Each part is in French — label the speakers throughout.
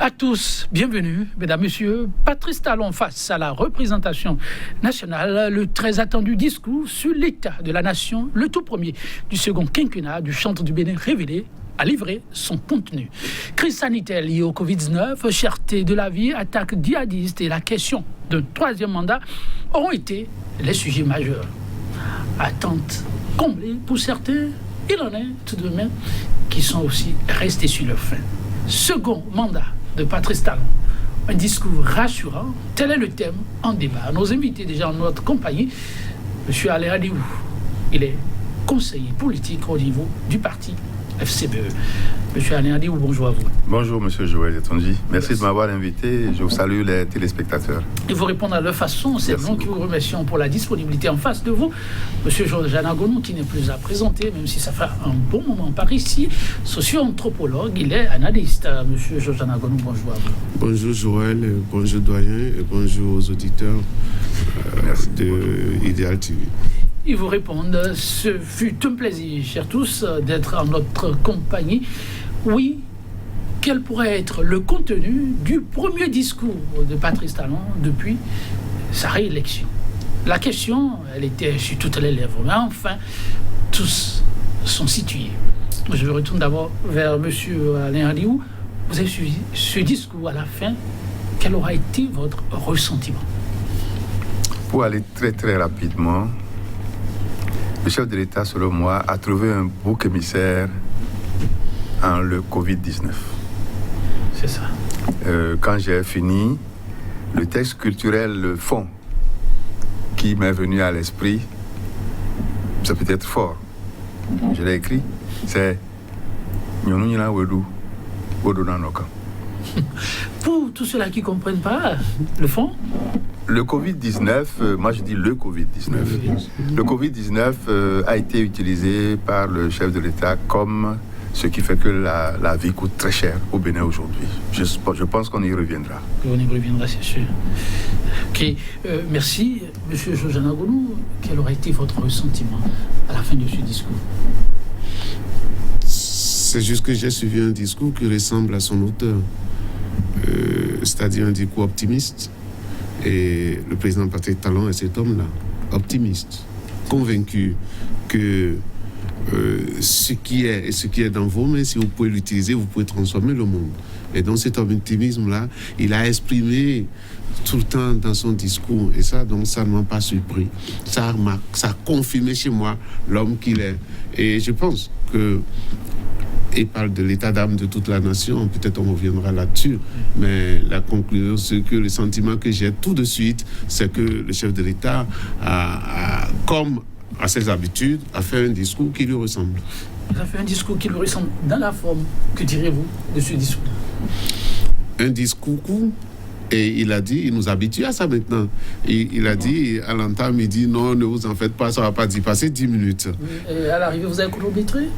Speaker 1: à tous, bienvenue, mesdames, messieurs. Patrice Talon face à la représentation nationale, le très attendu discours sur l'état de la nation, le tout premier du second quinquennat du Chantre du Bénin révélé, a livré son contenu. Crise sanitaire liée au Covid-19, cherté de la vie, attaque djihadiste et la question d'un troisième mandat auront été les sujets majeurs. Attente comblée pour certains, il en est tout de même qui sont aussi restés sur leur faim. Second mandat de Patrice Talon, un discours rassurant, tel est le thème en débat. Nos invités déjà en notre compagnie, M. Alain Adiou, il est conseiller politique au niveau du parti FCBE. Monsieur Alain Adiou, bonjour à vous.
Speaker 2: Bonjour Monsieur Joël Etonji, merci de m'avoir invité, je vous salue les téléspectateurs.
Speaker 1: Et vous répondre à leur façon, c'est nous qui vous remercions pour la disponibilité en face de vous. Monsieur Georges Anagonou, qui n'est plus à présenter, même si ça fait un bon moment par ici, socio-anthropologue, il est analyste. Monsieur Georges Anagonou, bonjour à vous.
Speaker 3: Bonjour Joël, bonjour doyen et bonjour aux auditeurs de Idéal TV.
Speaker 1: Ils vous répondent. Ce fut un plaisir, chers tous, d'être en notre compagnie. Oui, quel pourrait être le contenu du premier discours de Patrice Talon depuis sa réélection? La question, elle était sur toutes les lèvres, mais enfin, tous sont situés. Je retourne d'abord vers M. Alain Adiou. Vous avez suivi ce discours à la fin. Quel aura été votre ressentiment?
Speaker 2: Pour aller très très rapidement, le chef de l'État, selon moi, a trouvé un bouc émissaire en le Covid-19.
Speaker 1: C'est ça.
Speaker 2: Quand j'ai fini, le texte culturel, le fond qui m'est venu à l'esprit, c'est peut-être fort. Je l'ai écrit, c'est Nyonunyina Wedu Wodonanoka.
Speaker 1: Pour tous ceux-là qui ne comprennent pas, le fond?
Speaker 2: Le Covid-19, moi je dis le Covid-19. Le Covid-19 a été utilisé par le chef de l'État comme ce qui fait que la vie coûte très cher au Bénin aujourd'hui. Je pense qu'on y reviendra.
Speaker 1: On y reviendra, c'est sûr. Ok, merci. Monsieur Georges Anagonou, quel aurait été votre ressentiment à la fin de ce discours?
Speaker 3: C'est juste que j'ai suivi un discours qui ressemble à son auteur, c'est-à-dire un discours optimiste. Et le président Patrice Talon est cet homme-là, optimiste, convaincu que ce qui est dans vos mains, si vous pouvez l'utiliser, vous pouvez transformer le monde. Et dans cet optimisme-là, il a exprimé tout le temps dans son discours. Et ça, donc, ça ne m'a pas surpris. Ça a confirmé chez moi l'homme qu'il est. Et je pense que il parle de l'état d'âme de toute la nation, peut-être on reviendra là-dessus, mais la conclusion, c'est que le sentiment que j'ai tout de suite, c'est que le chef de l'État comme à ses habitudes, a fait un discours qui lui ressemble.
Speaker 1: Il a fait un discours qui lui ressemble dans la forme. Que direz-vous de ce discours?
Speaker 3: Un discours court. Et il a dit, il nous habitue à ça maintenant. Il a dit, à l'entame, il dit, non, ne vous en faites pas, ça ne va pas dépasser 10 minutes.
Speaker 1: Et à l'arrivée, vous avez chronométré?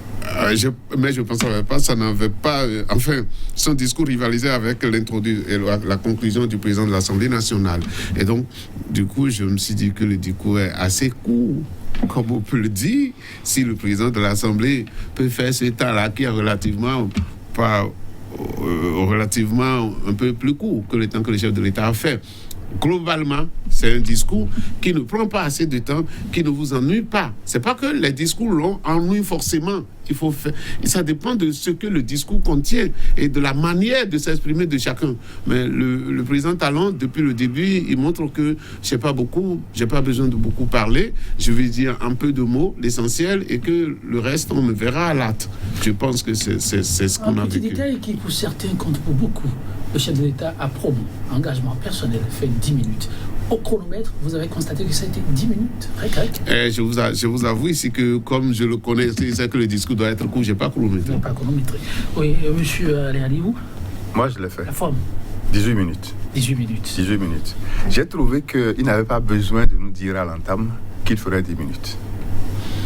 Speaker 3: Mais je ne pensais pas, ça n'avait pas... enfin, son discours rivalisait avec la conclusion du président de l'Assemblée nationale. Et donc, du coup, je me suis dit que le discours est assez court. Comme on peut le dire, si le président de l'Assemblée peut faire ce temps-là qui est relativement un peu plus court que le temps que le chef de l'État a fait. Globalement, c'est un discours qui ne prend pas assez de temps, qui ne vous ennuie pas. C'est pas que les discours longs ennuient forcément. Il faut faire. Et ça dépend de ce que le discours contient et de la manière de s'exprimer de chacun. Mais le président Talon, depuis le début, il montre que j'ai pas besoin de beaucoup parler. Je vais dire un peu de mots, l'essentiel, et que le reste, on me verra à l'acte. Je pense que c'est ce qu'on a vécu.
Speaker 1: Un petit détail qui, pour certains, compte pour beaucoup. Le chef de l'État a promis, engagement personnel, fait 10 minutes. Au chronomètre, vous avez constaté que ça a été 10 minutes.
Speaker 3: Je vous avoue ici que, comme je le connais, c'est que le discours doit être court, je n'ai pas chronométré.
Speaker 1: Vous n'avez pas chronométré. Oui, monsieur Alain Adiou.
Speaker 2: Moi, je l'ai fait.
Speaker 1: La forme.
Speaker 2: 18 minutes.
Speaker 1: 18 minutes.
Speaker 2: 18 minutes. J'ai trouvé qu'il n'avait pas besoin de nous dire à l'entame qu'il ferait 10 minutes.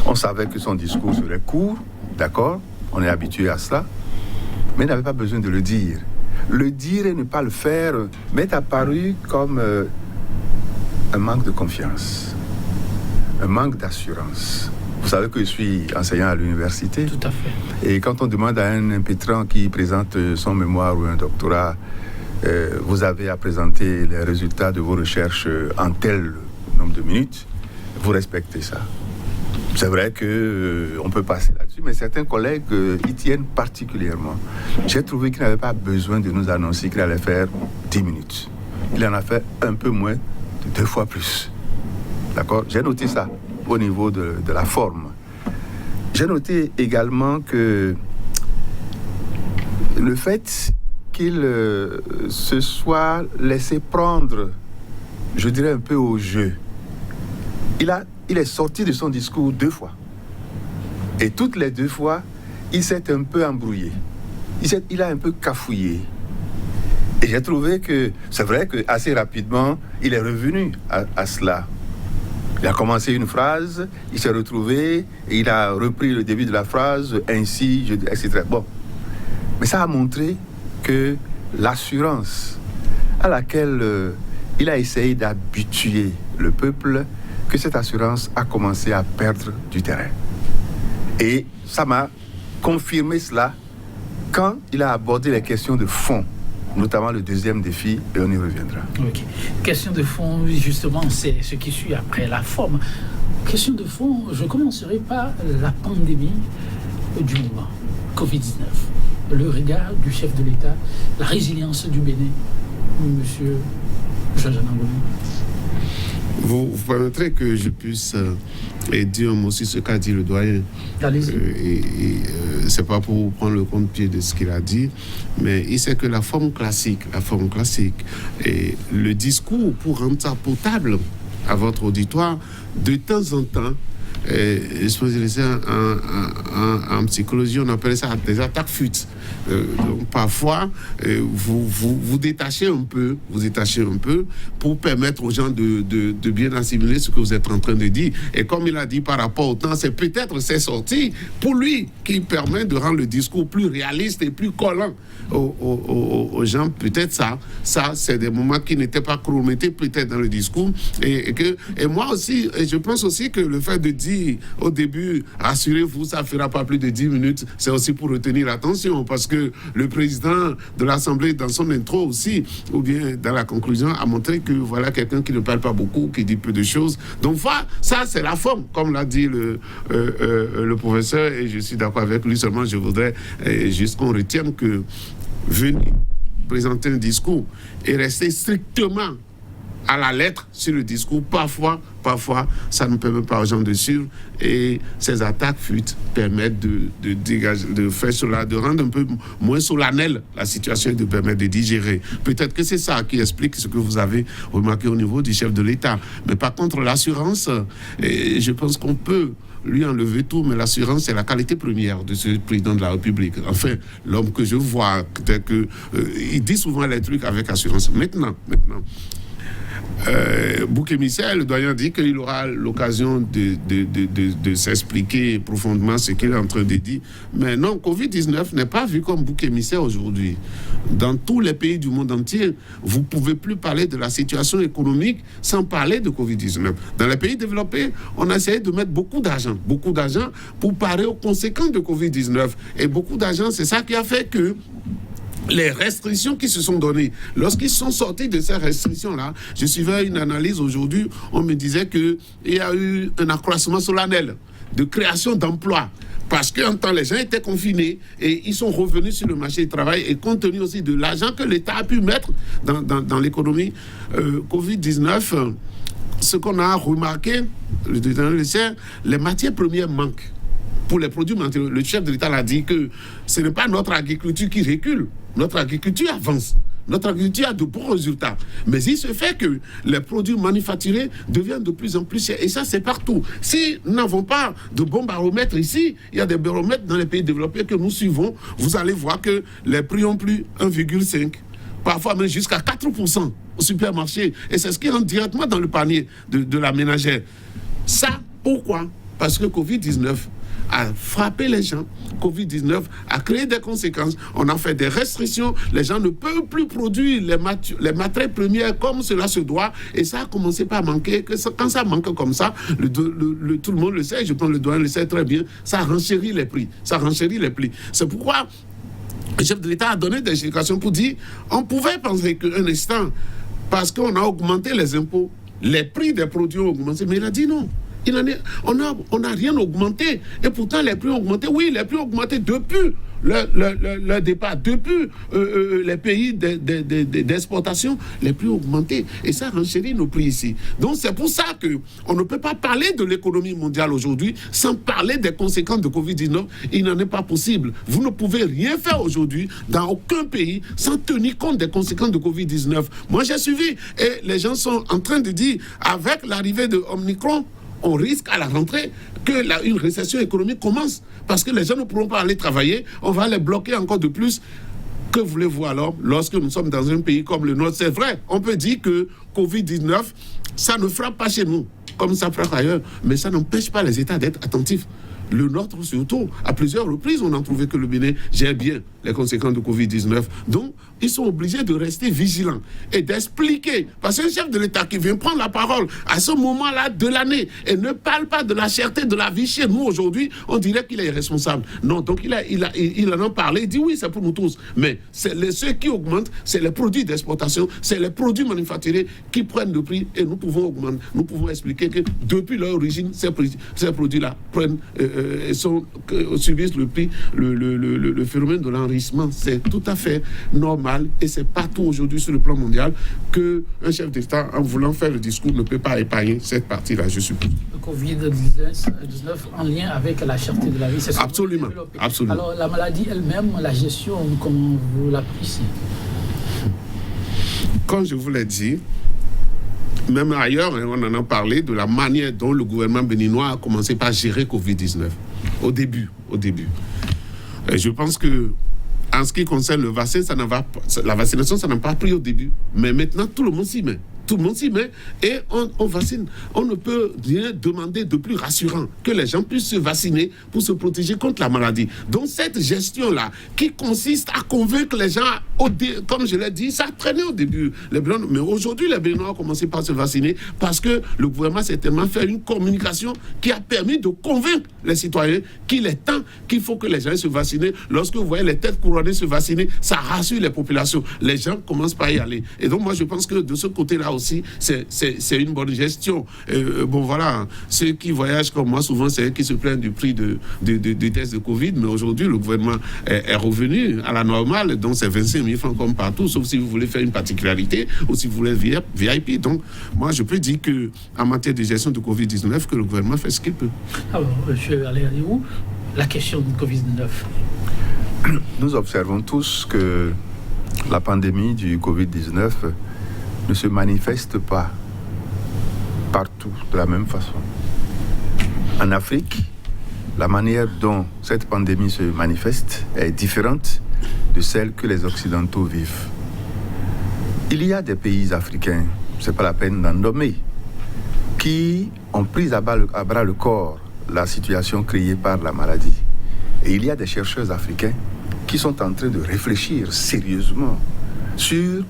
Speaker 2: On savait que son discours serait court, d'accord, on est habitué à cela, mais il n'avait pas besoin de le dire. Le dire et ne pas le faire m'est apparu comme un manque de confiance, un manque d'assurance. Vous savez que je suis enseignant à l'université.
Speaker 1: Tout à fait.
Speaker 2: Et quand on demande à un impétrant qui présente son mémoire ou un doctorat, vous avez à présenter les résultats de vos recherches en tel nombre de minutes, vous respectez ça. C'est vrai qu'on peut passer là-dessus, mais certains collègues y tiennent particulièrement. J'ai trouvé qu'il n'avait pas besoin de nous annoncer qu'il allait faire 10 minutes. Il en a fait un peu moins de 2 fois plus. D'accord ? J'ai noté ça au niveau de la forme. J'ai noté également que le fait qu'il se soit laissé prendre, je dirais un peu au jeu, il est sorti de son discours 2 fois. Et toutes les 2 fois, il s'est un peu embrouillé. Il a un peu cafouillé. Et j'ai trouvé que c'est vrai qu'assez rapidement, il est revenu à cela. Il a commencé une phrase, il s'est retrouvé, et il a repris le début de la phrase, ainsi, etc. Bon. Mais ça a montré que l'assurance à laquelle il a essayé d'habituer le peuple, que cette assurance a commencé à perdre du terrain. Et ça m'a confirmé cela quand il a abordé les questions de fond, notamment le deuxième défi, et on y reviendra.
Speaker 1: Ok. Question de fond, justement, c'est ce qui suit après la forme. Question de fond, je commencerai par la pandémie du moment, Covid-19. Le regard du chef de l'État, la résilience du Bénin, monsieur Jean-Jean Angoulou.
Speaker 3: Vous permettrez que je puisse dire moi aussi ce qu'a dit le doyen.
Speaker 1: Allez-y.
Speaker 3: C'est pas pour prendre le contre-pied de ce qu'il a dit, mais il sait que la forme classique, et le discours pour rendre ça potable à votre auditoire, de temps en temps, je peux dire ça en psychologie, on appelle ça des attaques fuites. Donc parfois, vous détachez un peu pour permettre aux gens de bien assimiler ce que vous êtes en train de dire. Et comme il a dit par rapport au temps, c'est peut-être ces sorties pour lui qui permet de rendre le discours plus réaliste et plus collant aux gens. Peut-être ça c'est des moments qui n'étaient pas chronométrés peut-être dans le discours. Et moi aussi, je pense aussi que le fait de dire au début, rassurez-vous, ça ne fera pas plus de 10 minutes, c'est aussi pour retenir l'attention, parce que le président de l'Assemblée, dans son intro aussi, ou bien dans la conclusion, a montré que voilà quelqu'un qui ne parle pas beaucoup, qui dit peu de choses. Donc voilà, ça c'est la forme, comme l'a dit le professeur, et je suis d'accord avec lui. Seulement je voudrais juste qu'on retienne que venir présenter un discours et rester strictement à la lettre sur le discours, parfois, ça ne permet pas aux gens de suivre, et ces attaques fuites permettent de dégager, de faire cela, de rendre un peu moins solennelle la situation et de permettre de digérer. Peut-être que c'est ça qui explique ce que vous avez remarqué au niveau du chef de l'État. Mais par contre, l'assurance, je pense qu'on peut lui enlever tout, mais l'assurance, c'est la qualité première de ce président de la République. Enfin, l'homme que je vois, il dit souvent les trucs avec assurance. Maintenant, bouc émissaire, le doyen dit qu'il aura l'occasion de s'expliquer profondément ce qu'il est en train de dire. Mais non, Covid-19 n'est pas vu comme bouc émissaire aujourd'hui. Dans tous les pays du monde entier, vous ne pouvez plus parler de la situation économique sans parler de Covid-19. Dans les pays développés, on a essayé de mettre beaucoup d'argent pour parer aux conséquences de Covid-19. Et beaucoup d'argent, c'est ça qui a fait que les restrictions qui se sont données, lorsqu'ils sont sortis de ces restrictions-là, je suivais une analyse aujourd'hui, on me disait qu'il y a eu un accroissement solennel de création d'emplois. Parce qu'en temps, les gens étaient confinés et ils sont revenus sur le marché du travail, et compte tenu aussi de l'argent que l'État a pu mettre dans l'économie, Covid-19, ce qu'on a remarqué, les matières premières manquent. Pour les produits matériels, le chef de l'État l'a dit que ce n'est pas notre agriculture qui recule, notre agriculture avance. Notre agriculture a de bons résultats. Mais il se fait que les produits manufacturés deviennent de plus en plus chers. Et ça, c'est partout. Si nous n'avons pas de bons baromètres ici, il y a des baromètres dans les pays développés que nous suivons, vous allez voir que les prix ont pris 1,5%, parfois même jusqu'à 4% au supermarché. Et c'est ce qui rentre directement dans le panier de la ménagère. Ça, pourquoi ? Parce que Covid-19 a frappé les gens. Covid-19 a créé des conséquences. On a fait des restrictions. Les gens ne peuvent plus produire les matières premières comme cela se doit. Et ça a commencé par manquer. Quand ça manque comme ça, tout le monde le sait, je pense que le doyen le sait très bien, ça renchérit les prix. C'est pourquoi le chef de l'État a donné des explications pour dire on pouvait penser qu'un instant, parce qu'on a augmenté les impôts, les prix des produits ont augmenté. Mais il a dit non. On n'a rien augmenté. Et pourtant, les prix ont augmenté. Oui, les prix ont augmenté depuis le départ, depuis les pays d'exportation, les prix ont augmenté. Et ça renchérit nos prix ici. Donc, c'est pour ça qu'on ne peut pas parler de l'économie mondiale aujourd'hui sans parler des conséquences de Covid-19. Il n'en est pas possible. Vous ne pouvez rien faire aujourd'hui dans aucun pays sans tenir compte des conséquences de Covid-19. Moi, j'ai suivi et les gens sont en train de dire, avec l'arrivée de Omicron, on risque à la rentrée qu'une récession économique commence parce que les gens ne pourront pas aller travailler, on va les bloquer encore de plus. Que voulez-vous alors lorsque nous sommes dans un pays comme le nôtre? C'est vrai, on peut dire que Covid-19, ça ne frappe pas chez nous comme ça frappe ailleurs, mais ça n'empêche pas les États d'être attentifs. Le nôtre surtout, à plusieurs reprises, on a trouvé que le Bénin gère bien les conséquences de Covid-19. Donc, ils sont obligés de rester vigilants et d'expliquer. Parce qu'un chef de l'État qui vient prendre la parole à ce moment-là de l'année et ne parle pas de la cherté de la vie chez nous aujourd'hui, on dirait qu'il est irresponsable. Non, donc il en a parlé, il dit oui, c'est pour nous tous. Mais ceux qui augmentent, c'est les produits d'exportation, c'est les produits manufacturés qui prennent le prix et nous pouvons augmenter. Nous pouvons expliquer que depuis leur origine, ces produits-là prennent... subissent le prix, le phénomène de l'enrichissement. C'est tout à fait normal et c'est partout aujourd'hui sur le plan mondial qu'un chef d'État, en voulant faire le discours, ne peut pas épargner cette partie-là, je suppose.
Speaker 1: Le Covid-19 en lien avec la cherté de la vie, c'est
Speaker 3: absolument.
Speaker 1: Alors la maladie elle-même, la gestion, comment vous l'appréciez?
Speaker 3: Comme je vous l'ai dit, même ailleurs, on en a parlé de la manière dont le gouvernement béninois a commencé par gérer Covid-19. Au début. Et je pense que, en ce qui concerne le vaccin, la vaccination, ça n'a pas pris au début. Mais maintenant, tout le monde s'y met. Et on vaccine. On ne peut rien demander de plus rassurant que les gens puissent se vacciner pour se protéger contre la maladie. Donc cette gestion-là, qui consiste à convaincre les gens, comme je l'ai dit, ça traînait au début. Mais aujourd'hui, les Béninois ont commencé par se vacciner parce que le gouvernement s'est tellement fait une communication qui a permis de convaincre les citoyens qu'il est temps, qu'il faut que les gens se vaccinent. Lorsque vous voyez les têtes couronnées se vacciner, ça rassure les populations. Les gens commencent par y aller. Et donc moi, je pense que de ce côté-là aussi, c'est une bonne gestion. Bon, voilà, ceux qui voyagent comme moi, souvent, c'est eux qui se plaignent du prix du test de Covid, mais aujourd'hui, le gouvernement est revenu à la normale, donc c'est 25 000 francs comme partout, sauf si vous voulez faire une particularité ou si vous voulez VIP. Donc, moi, je peux dire qu'en matière de gestion de Covid-19, que le gouvernement fait ce qu'il peut.
Speaker 1: Alors, M. Aléaou, la question du Covid-19.
Speaker 2: Nous observons tous que la pandémie du Covid-19 ne se manifeste pas partout de la même façon. En Afrique, la manière dont cette pandémie se manifeste est différente de celle que les Occidentaux vivent. Il y a des pays africains, ce n'est pas la peine d'en nommer, qui ont pris à bras le corps la situation créée par la maladie. Et il y a des chercheurs africains qui sont en train de réfléchir sérieusement sur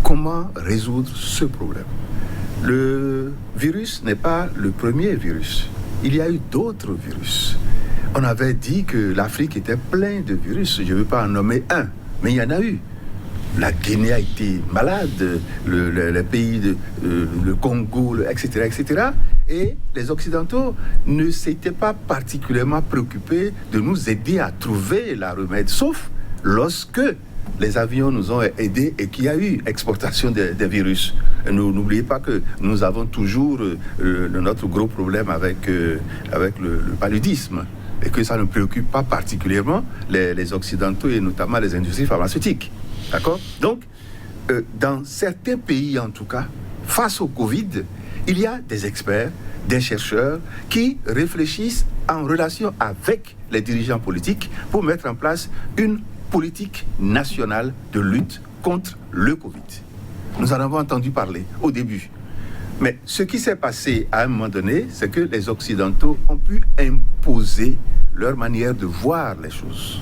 Speaker 2: comment résoudre ce problème. Le virus n'est pas le premier virus. Il y a eu d'autres virus. On avait dit que l'Afrique était pleine de virus. Je ne veux pas en nommer un, mais il y en a eu. La Guinée a été malade, les pays, le Congo, etc., etc. Et les Occidentaux ne s'étaient pas particulièrement préoccupés de nous aider à trouver la remède, sauf lorsque les avions nous ont aidés et qu'il y a eu exportation des virus. N'oubliez pas que nous avons toujours notre gros problème avec le paludisme et que ça ne préoccupe pas particulièrement les Occidentaux et notamment les industries pharmaceutiques. D'accord? Donc, dans certains pays en tout cas, face au Covid, il y a des experts, des chercheurs qui réfléchissent en relation avec les dirigeants politiques pour mettre en place une politique nationale de lutte contre le Covid. Nous en avons entendu parler au début. Mais ce qui s'est passé à un moment donné, c'est que les Occidentaux ont pu imposer leur manière de voir les choses.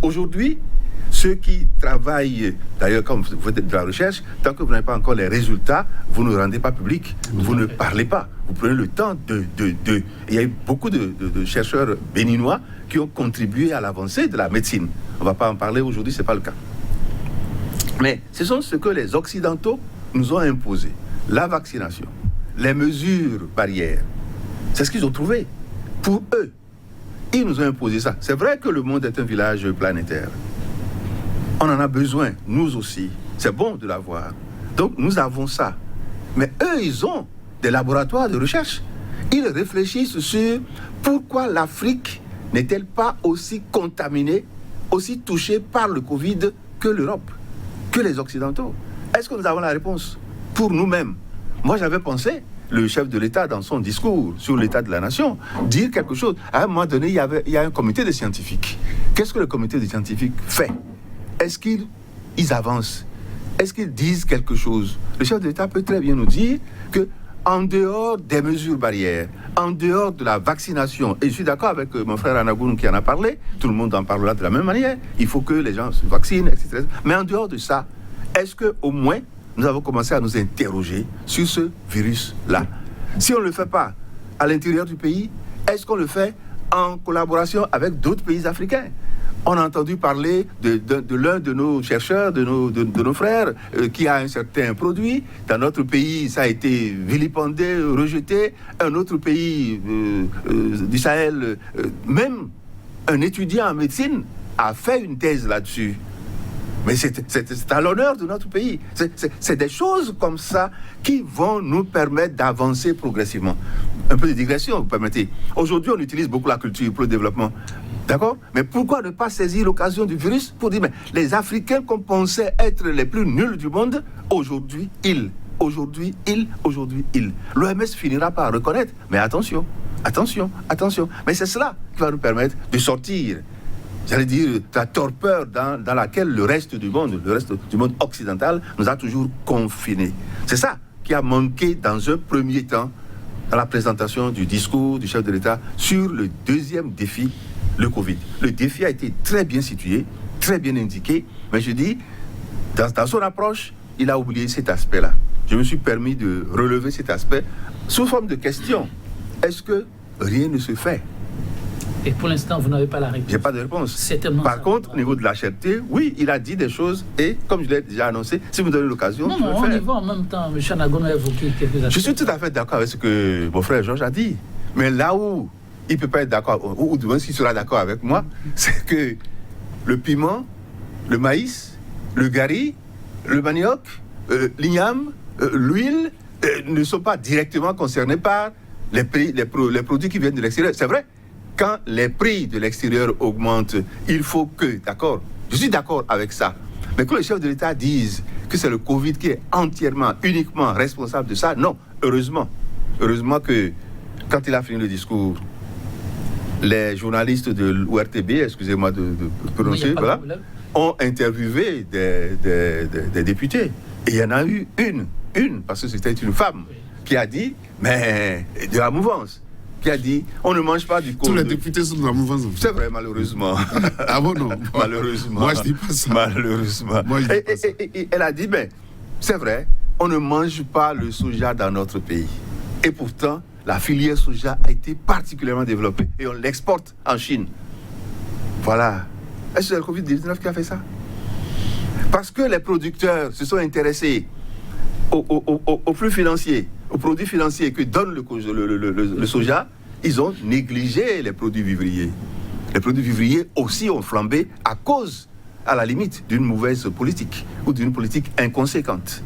Speaker 2: Aujourd'hui, ceux qui travaillent, d'ailleurs, comme vous faites de la recherche, tant que vous n'avez pas encore les résultats, vous ne rendez pas public, vous ne parlez pas. Vous prenez le temps Il y a eu beaucoup de chercheurs béninois qui ont contribué à l'avancée de la médecine. On ne va pas en parler aujourd'hui, ce n'est pas le cas. Mais ce sont ce que les Occidentaux nous ont imposé. La vaccination, les mesures barrières, c'est ce qu'ils ont trouvé. Pour eux, ils nous ont imposé ça. C'est vrai que le monde est un village planétaire. On en a besoin, nous aussi. C'est bon de l'avoir. Donc, nous avons ça. Mais eux, ils ont des laboratoires de recherche. Ils réfléchissent sur pourquoi l'Afrique n'est-elle pas aussi contaminée, aussi touchée par le Covid que l'Europe, que les Occidentaux. Est-ce que nous avons la réponse pour nous-mêmes? Moi, j'avais pensé, le chef de l'État, dans son discours sur l'état de la nation, dire quelque chose. À un moment donné, il y a un comité de scientifiques. Qu'est-ce que le comité de scientifiques fait? Est-ce qu'ils avancent? Est-ce qu'ils disent quelque chose? Le chef de l'État peut très bien nous dire que, en dehors des mesures barrières, en dehors de la vaccination, et je suis d'accord avec mon frère Anagoun qui en a parlé, tout le monde en parlera de la même manière, il faut que les gens se vaccinent, etc. Mais en dehors de ça, est-ce qu'au moins, nous avons commencé à nous interroger sur ce virus-là? Si on ne le fait pas à l'intérieur du pays, est-ce qu'on le fait en collaboration avec d'autres pays africains? On a entendu parler de l'un de nos chercheurs, de nos frères, qui a un certain produit. Dans notre pays, ça a été vilipendé, rejeté. Un autre pays du Sahel, même un étudiant en médecine a fait une thèse là-dessus. Mais c'est à l'honneur de notre pays. C'est des choses comme ça qui vont nous permettre d'avancer progressivement. Un peu de digression, vous permettez. Aujourd'hui, on utilise beaucoup la culture pour le développement. D'accord? Mais pourquoi ne pas saisir l'occasion du virus pour dire, mais les Africains qu'on pensait être les plus nuls du monde, aujourd'hui, ils. L'OMS finira par reconnaître. Mais attention. Mais c'est cela qui va nous permettre de sortir, j'allais dire, de la torpeur dans laquelle le reste du monde occidental nous a toujours confinés. C'est ça qui a manqué dans un premier temps dans la présentation du discours du chef de l'État sur le deuxième défi, le Covid. Le défi a été très bien situé, très bien indiqué, mais je dis, dans son approche, il a oublié cet aspect-là. Je me suis permis de relever cet aspect sous forme de question. Est-ce que rien ne se fait?
Speaker 1: Et pour l'instant, vous n'avez pas la réponse.
Speaker 2: J'ai pas de réponse.
Speaker 1: Par
Speaker 2: contre, au niveau de la cherté, oui, il a dit des choses et, comme je l'ai déjà annoncé, si vous me donnez l'occasion,
Speaker 1: je vais le faire. On y va en même temps. M. Anagoun a évoqué quelques aspects.
Speaker 2: Je suis tout à fait d'accord avec ce que mon frère Georges a dit. Mais là où il ne peut pas être d'accord, ou du moins s'il sera d'accord avec moi, c'est que le piment, le maïs, le gari, le manioc, l'igname, l'huile ne sont pas directement concernés par les produits qui viennent de l'extérieur. C'est vrai, quand les prix de l'extérieur augmentent, il faut que, d'accord, je suis d'accord avec ça, mais que le chef de l'État dise que c'est le Covid qui est entièrement, uniquement responsable de ça, non, heureusement que quand il a fini le discours, les journalistes de l'ORTB, excusez-moi de prononcer, voilà, ont interviewé des députés. Et il y en a eu une, parce que c'était une femme, qui a dit, mais de la mouvance, qui a dit, on ne mange pas du cône.
Speaker 3: Tous les députés sont de la mouvance.
Speaker 2: C'est vrai, malheureusement.
Speaker 3: Ah bon, non?
Speaker 2: Malheureusement.
Speaker 3: Moi, je dis pas ça.
Speaker 2: Malheureusement.
Speaker 3: Moi, je dis pas ça.
Speaker 2: Et elle a dit, mais c'est vrai, on ne mange pas le soja dans notre pays. Et pourtant, la filière soja a été particulièrement développée et on l'exporte en Chine. Voilà. Est-ce que c'est le Covid-19 qui a fait ça? Parce que les producteurs se sont intéressés aux flux financiers, aux produits financiers que donne le soja, ils ont négligé les produits vivriers. Les produits vivriers aussi ont flambé à cause, à la limite, d'une mauvaise politique ou d'une politique inconséquente.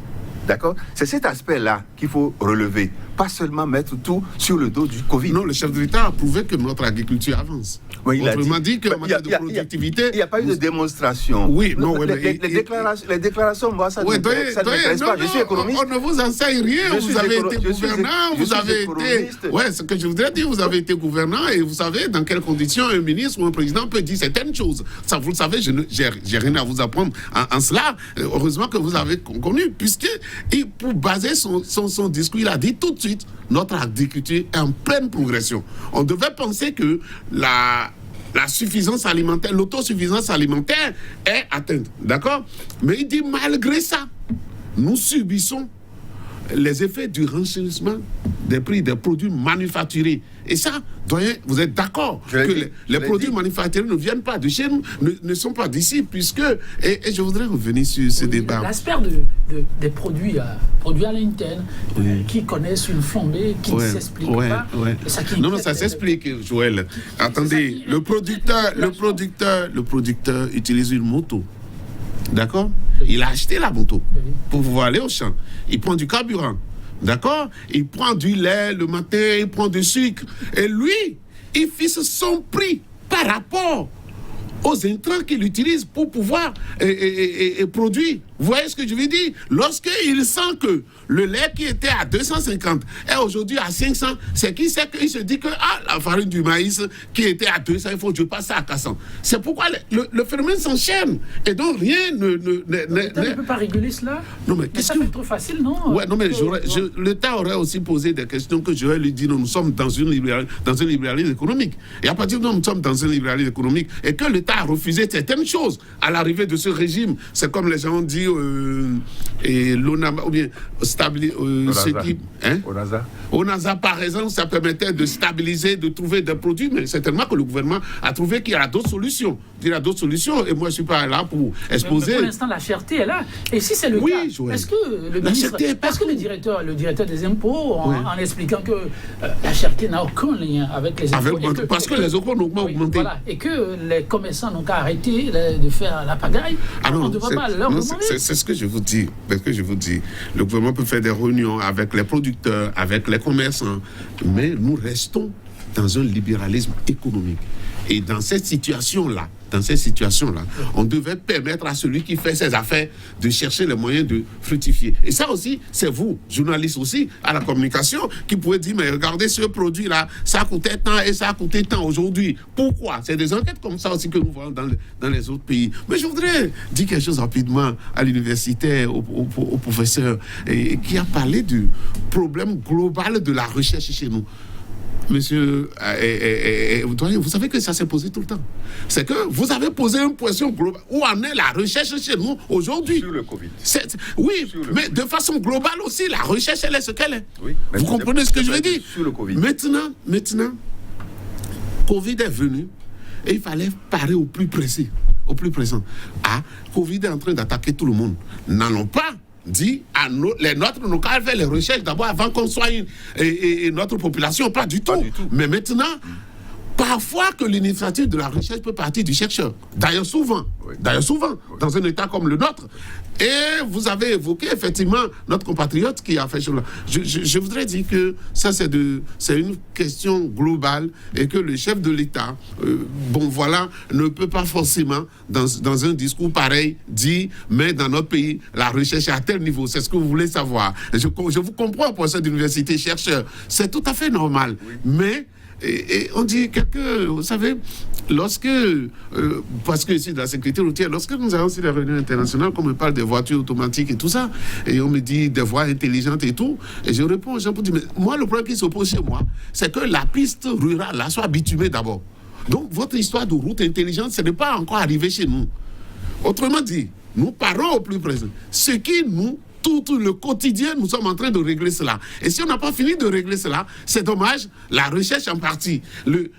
Speaker 2: D'accord? C'est cet aspect-là qu'il faut relever. Pas seulement mettre tout sur le dos du Covid.
Speaker 3: Non, le chef de l'État a prouvé que notre agriculture avance.
Speaker 2: Oui, il
Speaker 3: Autrement
Speaker 2: a
Speaker 3: dit qu'en matière de productivité...
Speaker 2: Il n'y a pas eu de démonstration.
Speaker 3: Oui, non,
Speaker 2: les déclarations, moi, ça ne m'intéresse pas. Je suis économiste.
Speaker 3: On ne vous enseigne rien. Vous avez été gouvernant, vous avez été... Oui, ce que je voudrais dire, vous avez été gouvernant et vous savez dans quelles conditions un ministre ou un président peut dire certaines choses. Ça, vous le savez, je n'ai rien à vous apprendre en cela. Heureusement que vous avez connu, puisque pour baser son discours, il a dit tout de suite, notre agriculture est en pleine progression. On devait penser que la suffisance alimentaire, l'autosuffisance alimentaire est atteinte. D'accord? Mais il dit, malgré ça, nous subissons les effets du renchérissement des prix des produits manufacturés. Et ça, doyen, vous êtes d'accord que les produits manufacturés ne viennent pas de chez nous, ne sont pas d'ici, puisque... Et je voudrais revenir sur ce débat.
Speaker 1: L'aspect des produits à l'interne, qui connaissent une flambée, qui ne s'explique pas.
Speaker 3: Non, ça s'explique, Joël. Attendez, le producteur utilise une moto. D'accord? Il a acheté la moto pour pouvoir aller au champ. Il prend du carburant. D'accord? Il prend du lait le matin, il prend du sucre. Et lui, il fixe son prix par rapport aux intrants qu'il utilise pour pouvoir produire. Vous voyez ce que je veux dire? Lorsqu'il sent que le lait qui était à 250 est aujourd'hui à 500, c'est qu'il se dit que la farine du maïs qui était à 200, il faut que je passe ça à 400. C'est pourquoi le phénomène s'enchaîne. Et donc rien ne...
Speaker 1: L'État ne peut pas réguler cela?
Speaker 3: Non, mais
Speaker 1: ça fait trop facile, non?
Speaker 3: Ouais, non, mais l'État aurait aussi posé des questions que je vais lui dire. Nous sommes dans un libéralisme économique. Et à partir de là, nous sommes dans un libéralisme économique et que l'État a refusé certaines choses à l'arrivée de ce régime. C'est comme les gens ont dit l'ONAMA, ou bien ONASA, par exemple, ça permettait de stabiliser, de trouver des produits, mais certainement que le gouvernement a trouvé qu'il y a d'autres solutions. Il y a d'autres solutions, et moi je ne suis pas là pour exposer.
Speaker 1: Mais pour l'instant, la cherté est là. Et si c'est le cas, est-ce que le ministre, le directeur des impôts, en expliquant que la cherté n'a aucun lien avec les impôts,
Speaker 3: parce que les impôts n'ont pas augmenté.
Speaker 1: Voilà, et que les commerçants n'ont qu'à arrêter de faire la pagaille, on ne devrait pas leur demander.
Speaker 3: C'est ce que je vous dis. Le gouvernement peut faire des réunions avec les producteurs, avec les commerçants, mais nous restons dans un libéralisme économique. Et dans cette situation-là, on devait permettre à celui qui fait ses affaires de chercher les moyens de fructifier. Et ça aussi, c'est vous, journalistes aussi, à la communication, qui pouvez dire, mais regardez ce produit-là, ça coûtait tant et ça a coûté tant aujourd'hui. Pourquoi? C'est des enquêtes comme ça aussi que nous voyons dans les autres pays. Mais je voudrais dire quelque chose rapidement à l'universitaire, au professeur, qui a parlé du problème global de la recherche chez nous. Monsieur, vous savez que ça s'est posé tout le temps. C'est que vous avez posé une question globale. Où en est la recherche chez nous aujourd'hui?
Speaker 2: Sur le Covid.
Speaker 3: Mais de façon globale aussi, la recherche, elle est ce qu'elle est.
Speaker 2: Oui,
Speaker 3: vous comprenez ce que je veux dire?
Speaker 2: Sur le Covid.
Speaker 3: Maintenant, Covid est venu et il fallait parer au plus pressé, au plus présent. Covid est en train d'attaquer tout le monde. N'allons pas dit à les nôtres, nous allons faire les recherches d'abord avant qu'on soit notre population, pas du tout. Mais maintenant, parfois que l'initiative de la recherche peut partir du chercheur. D'ailleurs souvent, dans un État comme le nôtre. Et vous avez évoqué effectivement notre compatriote qui a fait cela. Je voudrais dire que ça c'est une question globale et que le chef de l'État, ne peut pas forcément dans un discours pareil dire mais dans notre pays la recherche est à tel niveau. C'est ce que vous voulez savoir. Je vous comprends, professeur d'université, chercheur, c'est tout à fait normal. Mais et on dit vous savez, parce que ici, dans la sécurité routière, lorsque nous avons aussi des réunions internationales, qu'on me parle des voitures automatiques et tout ça, et on me dit des voies intelligentes et tout, et je réponds aux gens pour dire, mais moi, le problème qui s'oppose chez moi, c'est que la piste rurale, là, soit bitumée d'abord. Donc, votre histoire de route intelligente, ce n'est pas encore arrivé chez nous. Autrement dit, nous parlons au plus présent. Ce qui tout le quotidien, nous sommes en train de régler cela. Et si on n'a pas fini de régler cela, c'est dommage. La recherche en partie.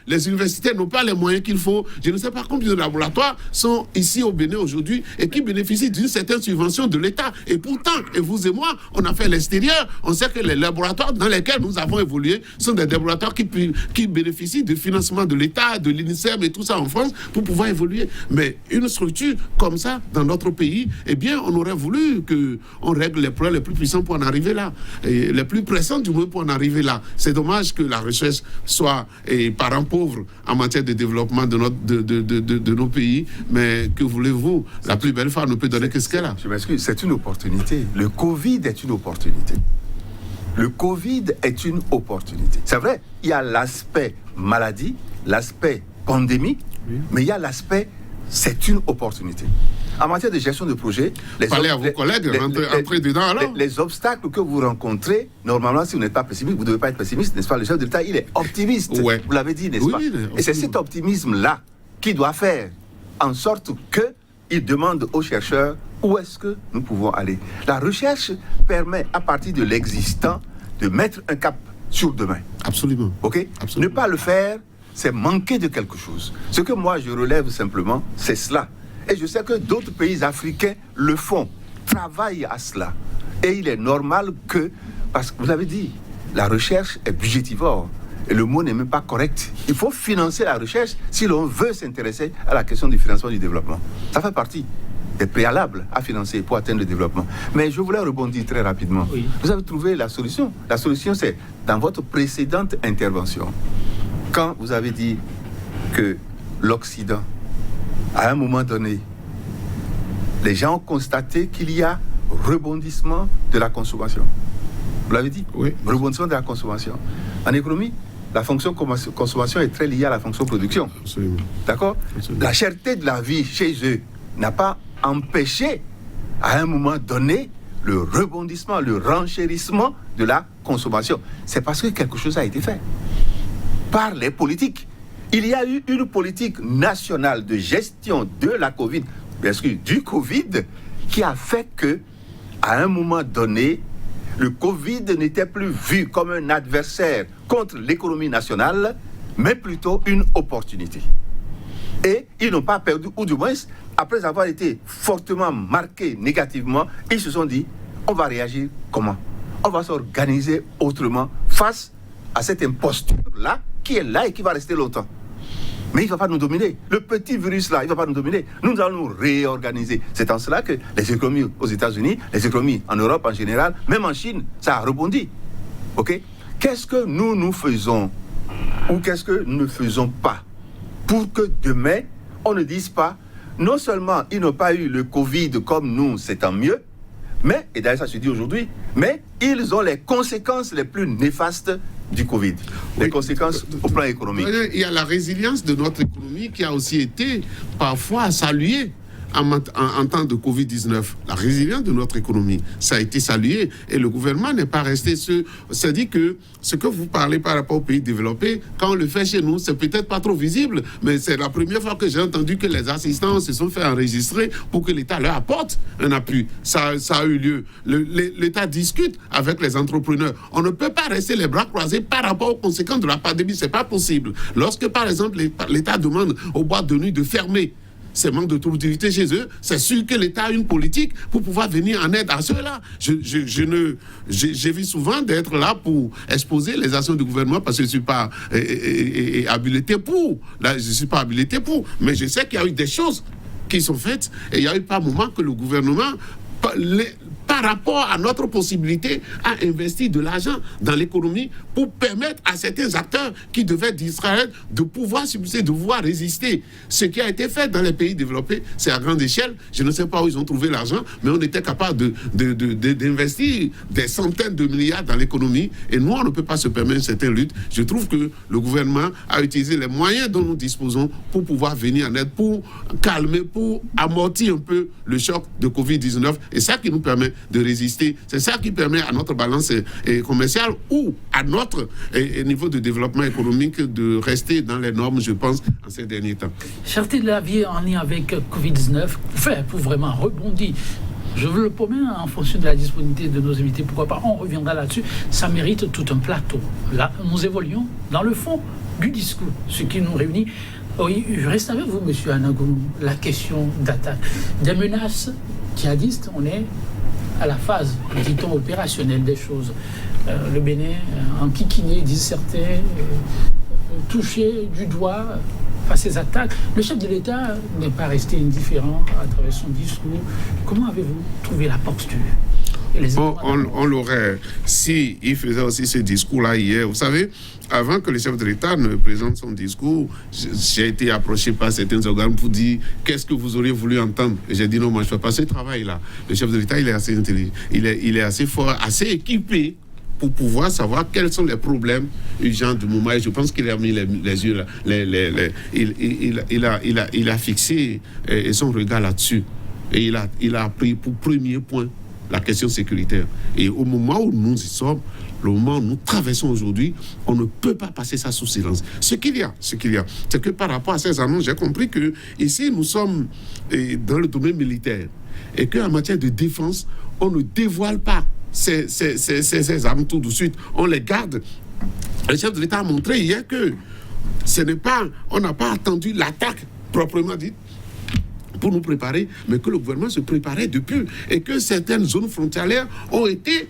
Speaker 3: Les universités n'ont pas les moyens qu'il faut. Je ne sais pas combien de laboratoires sont ici au Bénin aujourd'hui et qui bénéficient d'une certaine subvention de l'État. Et pourtant, et vous et moi, on a fait l'extérieur. On sait que les laboratoires dans lesquels nous avons évolué sont des laboratoires qui bénéficient du financement de l'État, de l'UNICEF et tout ça en France pour pouvoir évoluer. Mais une structure comme ça, dans notre pays, eh bien, on aurait voulu qu'on règle les problèmes les plus puissants pour en arriver là, et les plus pressants du moins pour en arriver là. C'est dommage que la recherche soit parent pauvre en matière de développement de nos pays, mais que voulez-vous, la plus belle femme ne peut donner que ce qu'elle a.
Speaker 2: Je m'excuse, c'est une opportunité. Le Covid est une opportunité. Le Covid est une opportunité. C'est vrai, il y a l'aspect maladie, l'aspect pandémie, mais il y a l'aspect c'est une opportunité. En matière de gestion de projet,
Speaker 3: parlez à vos collègues, entrez dedans alors.
Speaker 2: Les obstacles que vous rencontrez, normalement, si vous n'êtes pas pessimiste, vous ne devez pas être pessimiste, n'est-ce pas? Le chef de l'État, il est optimiste.
Speaker 3: Ouais.
Speaker 2: Vous l'avez dit, n'est-ce pas? Et c'est cet optimisme-là qui doit faire en sorte qu'il demande aux chercheurs où est-ce que nous pouvons aller. La recherche permet, à partir de l'existant, de mettre un cap sur demain.
Speaker 3: Absolument.
Speaker 2: OK?
Speaker 3: Absolument.
Speaker 2: Ne pas le faire, c'est manquer de quelque chose. Ce que moi, je relève simplement, c'est cela. Et je sais que d'autres pays africains le font, travaillent à cela. Et il est normal que, parce que vous avez dit, la recherche est budgétivore. Et le mot n'est même pas correct. Il faut financer la recherche si l'on veut s'intéresser à la question du financement du développement. Ça fait partie des préalables à financer pour atteindre le développement. Mais je voulais rebondir très rapidement. Oui. Vous avez trouvé la solution. La solution, c'est dans votre précédente intervention, quand vous avez dit que l'Occident, à un moment donné, les gens ont constaté qu'il y a rebondissement de la consommation. Vous l'avez dit?
Speaker 3: Oui.
Speaker 2: Rebondissement de la consommation. En économie, la fonction consommation est très liée à la fonction production.
Speaker 3: Absolument.
Speaker 2: D'accord?
Speaker 3: Absolument.
Speaker 2: La cherté de la vie chez eux n'a pas empêché, à un moment donné, le rebondissement, le renchérissement de la consommation. C'est parce que quelque chose a été fait par les politiques. Il y a eu une politique nationale de gestion de la Covid, bien sûr, du Covid, qui a fait que, à un moment donné, le Covid n'était plus vu comme un adversaire contre l'économie nationale, mais plutôt une opportunité. Et ils n'ont pas perdu, ou du moins, après avoir été fortement marqués négativement, ils se sont dit, on va réagir comment? On va s'organiser autrement face à cette imposture-là, qui est là et qui va rester longtemps. Mais il ne va pas nous dominer. Le petit virus-là, il ne va pas nous dominer. Nous allons nous réorganiser. C'est en cela que les économies aux États-Unis, les économies en Europe en général, même en Chine, ça a rebondi. OK? Qu'est-ce que nous faisons ou qu'est-ce que nous ne faisons pas pour que demain, on ne dise pas, non seulement ils n'ont pas eu le Covid comme nous, c'est tant mieux, mais, et d'ailleurs ça se dit aujourd'hui, mais ils ont les conséquences les plus néfastes du Covid, les conséquences au plan économique.
Speaker 3: Il y a la résilience de notre économie qui a aussi été parfois saluée en temps de Covid-19. La résilience de notre économie, ça a été salué et le gouvernement n'est pas resté c'est-à-dire que ce que vous parlez par rapport aux pays développés, quand on le fait chez nous, c'est peut-être pas trop visible, mais c'est la première fois que j'ai entendu que les assistants se sont fait enregistrer pour que l'État leur apporte un appui. Ça a eu lieu. L'État discute avec les entrepreneurs. On ne peut pas rester les bras croisés par rapport aux conséquences de la pandémie. C'est pas possible. Lorsque, par exemple, l'État demande aux boîtes de nuit de fermer ces manques de productivité chez eux, c'est sûr que l'État a une politique pour pouvoir venir en aide à ceux-là. J'évite souvent d'être là pour exposer les actions du gouvernement parce que je ne suis pas habilité pour. Là, je ne suis pas habilité pour. Mais je sais qu'il y a eu des choses qui sont faites et il y a eu pas un moment que le gouvernement, par rapport à notre possibilité, à investir de l'argent dans l'économie pour permettre à certains acteurs qui devaient distraire de pouvoir subsister, de pouvoir résister. Ce qui a été fait dans les pays développés, c'est à grande échelle. Je ne sais pas où ils ont trouvé l'argent, mais on était capable d'investir des centaines de milliards dans l'économie et nous, on ne peut pas se permettre certaines luttes. Je trouve que le gouvernement a utilisé les moyens dont nous disposons pour pouvoir venir en aide, pour calmer, pour amortir un peu le choc de Covid-19 et ça qui nous permet de résister. C'est ça qui permet à notre balance commerciale ou à notre niveau de développement économique de rester dans les normes, je pense, en ces derniers temps.
Speaker 1: Cherté de la vie en lien avec Covid-19, pour vraiment rebondir, je veux le promets en fonction de la disponibilité de nos invités, pourquoi pas, on reviendra là-dessus, ça mérite tout un plateau. Là, nous évoluons dans le fond du discours, ce qui nous réunit. Oui, je reste avec vous, M. Anagoumou, la question d'attaque. Des menaces djihadistes, on est à la phase, dit-on, opérationnelle des choses. Le Bénin, en kikiné, disent certains, touché du doigt à ces attaques. Le chef de l'État n'est pas resté indifférent à travers son discours. Comment avez-vous trouvé la posture?
Speaker 3: On l'aurait, si il faisait aussi ce discours-là hier. Vous savez, avant que le chef de l'État ne présente son discours, j'ai été approché par certains organes pour dire qu'est-ce que vous auriez voulu entendre. Et j'ai dit non, moi je ne fais pas ce travail-là. Le chef de l'État, il est assez intelligent, il est assez fort, assez équipé pour pouvoir savoir quels sont les problèmes urgents du moment. Et je pense qu'il a mis les yeux là. Il a fixé son regard là-dessus. Et il a pris pour premier point la question sécuritaire. Et au moment où nous y sommes, le moment où nous traversons aujourd'hui, on ne peut pas passer ça sous silence. Ce qu'il y a, c'est que par rapport à ces annonces, j'ai compris que ici, nous sommes dans le domaine militaire et qu'en matière de défense, on ne dévoile pas ces armes tout de suite. On les garde. Le chef de l'État a montré hier que on n'a pas attendu l'attaque proprement dite pour nous préparer, mais que le gouvernement se préparait depuis et que certaines zones frontalières ont été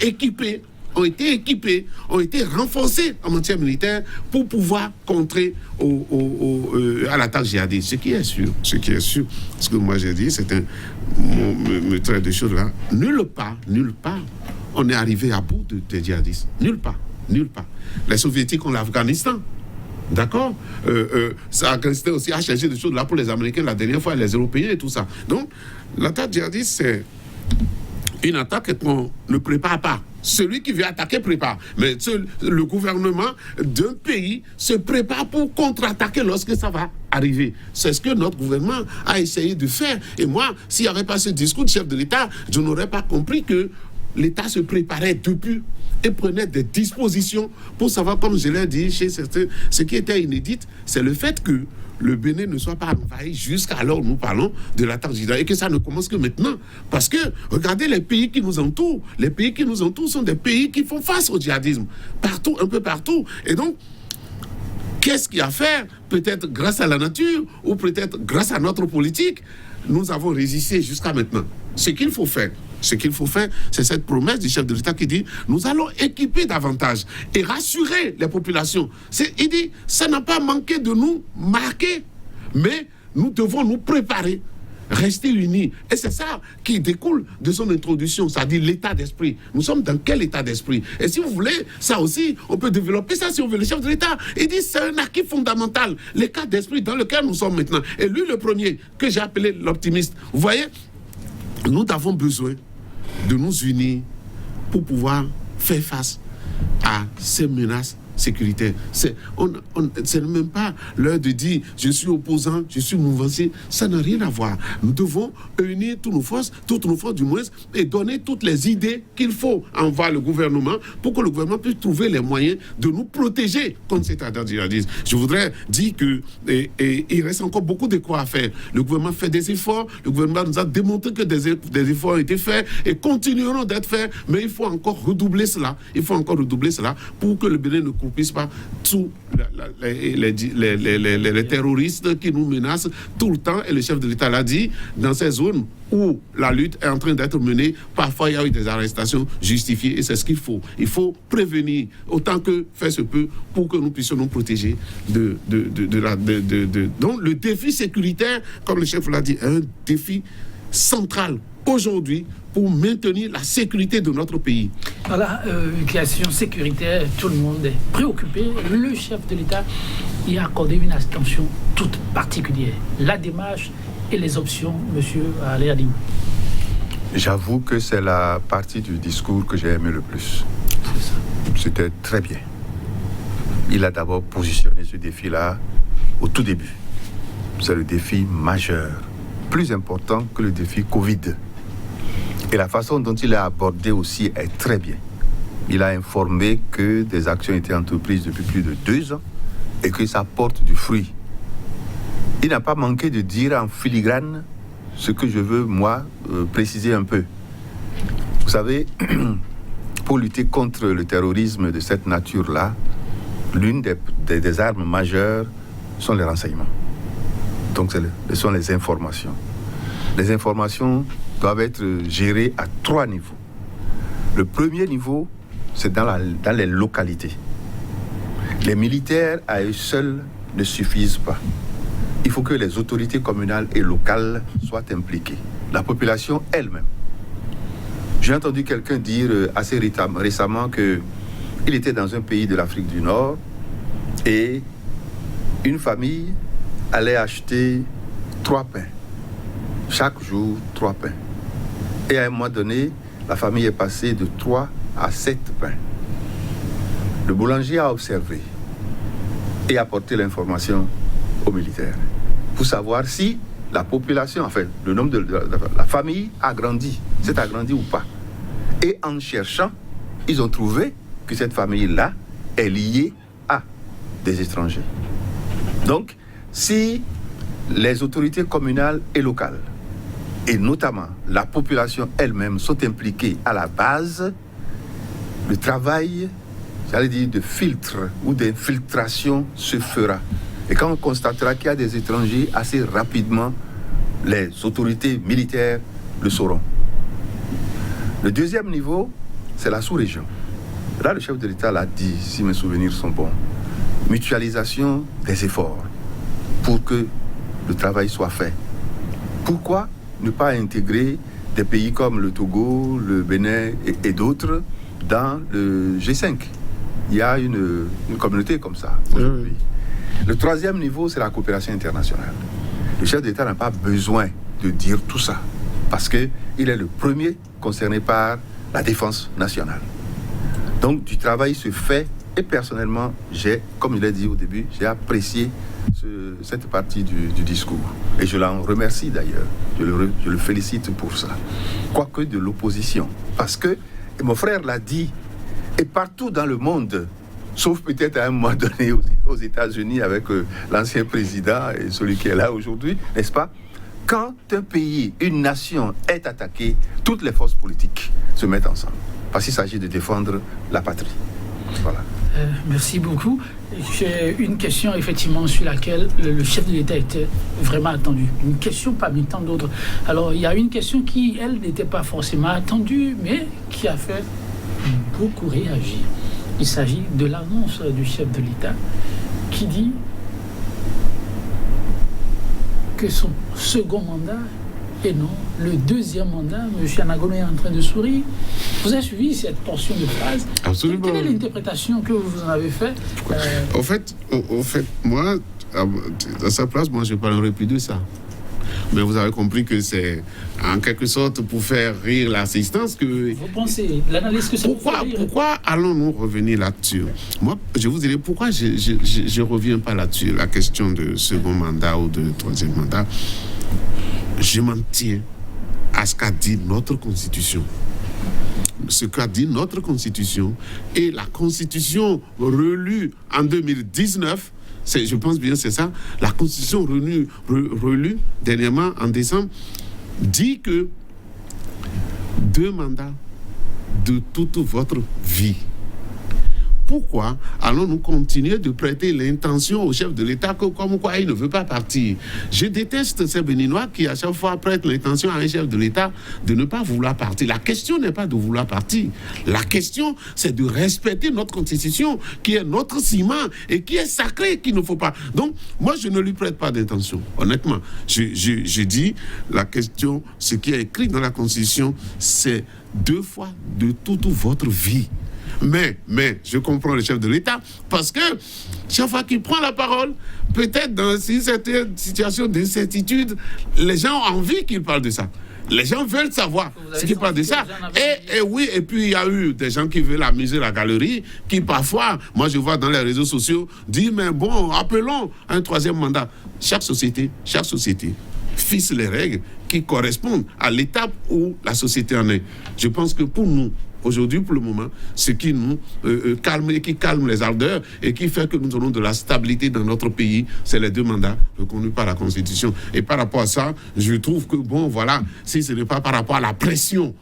Speaker 3: équipées, ont été renforcées en matière militaire pour pouvoir contrer à l'attaque djihadiste. Ce qui est sûr, ce que moi j'ai dit, c'est me trait de choses là. Nulle part, on est arrivé à bout des djihadistes. Nulle part. Les soviétiques ont l'Afghanistan. D'accord, L'Afghanistan aussi a cherché des choses là pour les Américains la dernière fois, les Européens et tout ça. Donc, l'attaque djihadiste, c'est une attaque qu'on ne prépare pas. Celui qui vient attaquer prépare. Mais le gouvernement d'un pays se prépare pour contre-attaquer lorsque ça va arriver. C'est ce que notre gouvernement a essayé de faire. Et moi, s'il n'y avait pas ce discours du chef de l'État, je n'aurais pas compris que l'État se préparait depuis et prenait des dispositions pour savoir, comme je l'ai dit chez certains, ce qui était inédit, c'est le fait que le Bénin ne soit pas envahi jusqu'alors nous parlons de l'attaque djihadiste et que ça ne commence que maintenant. Parce que, regardez les pays qui nous entourent. Les pays qui nous entourent sont des pays qui font face au djihadisme. Partout, un peu partout. Et donc, qu'est-ce qu'il y a à faire? Peut-être grâce à la nature ou peut-être grâce à notre politique, nous avons résisté jusqu'à maintenant. Ce qu'il faut faire, c'est cette promesse du chef de l'État qui dit nous allons équiper davantage et rassurer les populations. Il dit ça n'a pas manqué de nous marquer, mais nous devons nous préparer, rester unis. Et c'est ça qui découle de son introduction, c'est-à-dire l'état d'esprit. Nous sommes dans quel état d'esprit? Et si vous voulez, ça aussi, on peut développer ça si on veut. Le chef de l'État, il dit c'est un acquis fondamental, l'état d'esprit dans lequel nous sommes maintenant. Et lui, le premier, que j'ai appelé l'optimiste, vous voyez, nous avons besoin de nous unir pour pouvoir faire face à ces menaces sécuritaire. C'est même pas l'heure de dire je suis opposant, je suis mouvancier. Ça n'a rien à voir. Nous devons unir toutes nos forces du moins, et donner toutes les idées qu'il faut envers le gouvernement pour que le gouvernement puisse trouver les moyens de nous protéger contre cette attaque djihadiste. Je voudrais dire que il reste encore beaucoup de quoi à faire. Le gouvernement fait des efforts. Le gouvernement nous a démontré que des efforts ont été faits et continueront d'être faits, mais il faut encore redoubler cela. Pour que le Bénin ne puisse pas tous les terroristes qui nous menacent tout le temps. Et le chef de l'État l'a dit, dans ces zones où la lutte est en train d'être menée, parfois il y a eu des arrestations justifiées et c'est ce qu'il faut. Il faut prévenir autant que faire se peut pour que nous puissions nous protéger Donc le défi sécuritaire, comme le chef l'a dit, est un défi central aujourd'hui pour maintenir la sécurité de notre pays.
Speaker 1: Voilà, question sécuritaire, tout le monde est préoccupé. Le chef de l'État y a accordé une attention toute particulière. La démarche et les options, monsieur Aléadine.
Speaker 2: J'avoue que c'est la partie du discours que j'ai aimé le plus.
Speaker 1: C'est ça.
Speaker 2: C'était très bien. Il a d'abord positionné ce défi-là au tout début. C'est le défi majeur, plus important que le défi Covid. Et la façon dont il a abordé aussi est très bien. Il a informé que des actions étaient entreprises depuis plus de 2 ans et que ça porte du fruit. Il n'a pas manqué de dire en filigrane ce que je veux, moi, préciser un peu. Vous savez, pour lutter contre le terrorisme de cette nature-là, l'une des armes majeures sont les renseignements. Donc, ce sont les informations. Les informations doivent être gérées à 3 niveaux. Le premier niveau, c'est dans les localités. Les militaires à eux seuls ne suffisent pas. Il faut que les autorités communales et locales soient impliquées. La population elle-même. J'ai entendu quelqu'un dire assez récemment qu'il était dans un pays de l'Afrique du Nord et une famille allait acheter 3 pains. Chaque jour, 3 pains. Et à un moment donné, la famille est passée de 3 à 7 pains. Le boulanger a observé et apporté l'information aux militaires pour savoir si la population, enfin, le nombre de la famille a grandi, s'est agrandi ou pas. Et en cherchant, ils ont trouvé que cette famille-là est liée à des étrangers. Donc, si les autorités communales et locales, et notamment la population elle-même, sont impliquées à la base, le travail, j'allais dire, de filtre ou d'infiltration se fera. Et quand on constatera qu'il y a des étrangers, assez rapidement, les autorités militaires le sauront. Le deuxième niveau, c'est la sous-région. Là, le chef de l'État l'a dit, si mes souvenirs sont bons. Mutualisation des efforts pour que le travail soit fait. Pourquoi ne pas intégrer des pays comme le Togo, le Bénin et d'autres dans le G5? Il y a une communauté comme ça aujourd'hui. Le troisième niveau, c'est la coopération internationale. Le chef d'État n'a pas besoin de dire tout ça parce qu'il est le premier concerné par la défense nationale. Donc, du travail se fait et personnellement, comme il a dit au début, j'ai apprécié cette partie du discours. Et je l'en remercie d'ailleurs. Je le félicite pour ça. Quoique de l'opposition. Parce que, et mon frère l'a dit, et partout dans le monde, sauf peut-être à un moment donné aux États-Unis avec l'ancien président et celui qui est là aujourd'hui, n'est-ce pas? Quand un pays, une nation est attaquée, toutes les forces politiques se mettent ensemble. Parce qu'il s'agit de défendre la patrie. Voilà.
Speaker 1: Merci beaucoup. J'ai une question effectivement sur laquelle le chef de l'État était vraiment attendu. Une question parmi tant d'autres. Alors il y a une question qui, elle, n'était pas forcément attendue, mais qui a fait beaucoup réagir. Il s'agit de l'annonce du chef de l'État qui dit que son second mandat et non le deuxième mandat. M. Anagono est en train de sourire. Vous avez suivi cette portion de phrase?
Speaker 3: Absolument.
Speaker 1: Quelle est l'interprétation que vous en avez faite?
Speaker 3: Au fait, moi, à sa place, moi, je ne parlerai plus de ça. Mais vous avez compris que c'est en quelque sorte pour faire rire l'assistance que...
Speaker 1: Vous pensez, l'analyse que c'est
Speaker 3: pourquoi allons-nous revenir là-dessus? Moi, je vous dirais pourquoi je ne reviens pas là-dessus, la question de second mandat ou de troisième mandat. Je m'en tiens à ce qu'a dit notre Constitution. Ce qu'a dit notre Constitution et la Constitution relue en 2019, je pense bien c'est ça, la Constitution relue dernièrement en décembre, dit que 2 mandats de toute votre vie. Pourquoi allons-nous continuer de prêter l'intention au chef de l'État comme quoi il ne veut pas partir? Je déteste ces Béninois qui à chaque fois prêtent l'intention à un chef de l'État de ne pas vouloir partir. La question n'est pas de vouloir partir. La question, c'est de respecter notre Constitution qui est notre ciment et qui est sacré, qu'il ne faut pas. Donc, moi, je ne lui prête pas d'intention. Honnêtement, je dis la question, ce qui est écrit dans la Constitution, c'est 2 fois de toute votre vie. Mais, je comprends le chef de l'État, parce que chaque fois qu'il prend la parole, peut-être dans une certaine situation d'incertitude, les gens ont envie qu'il parle de ça. Les gens veulent savoir ce qu'il parle de ça. Et oui, et puis il y a eu des gens qui veulent amuser la galerie, qui parfois, moi je vois dans les réseaux sociaux, disent, mais bon, appelons un 3e mandat. Chaque société fixe les règles qui correspondent à l'étape où la société en est. Je pense que pour nous, aujourd'hui, pour le moment, ce qui nous calme et qui calme les ardeurs et qui fait que nous aurons de la stabilité dans notre pays, c'est les 2 mandats reconnus par la Constitution. Et par rapport à ça, je trouve que, bon, voilà, si ce n'est pas par rapport à la pression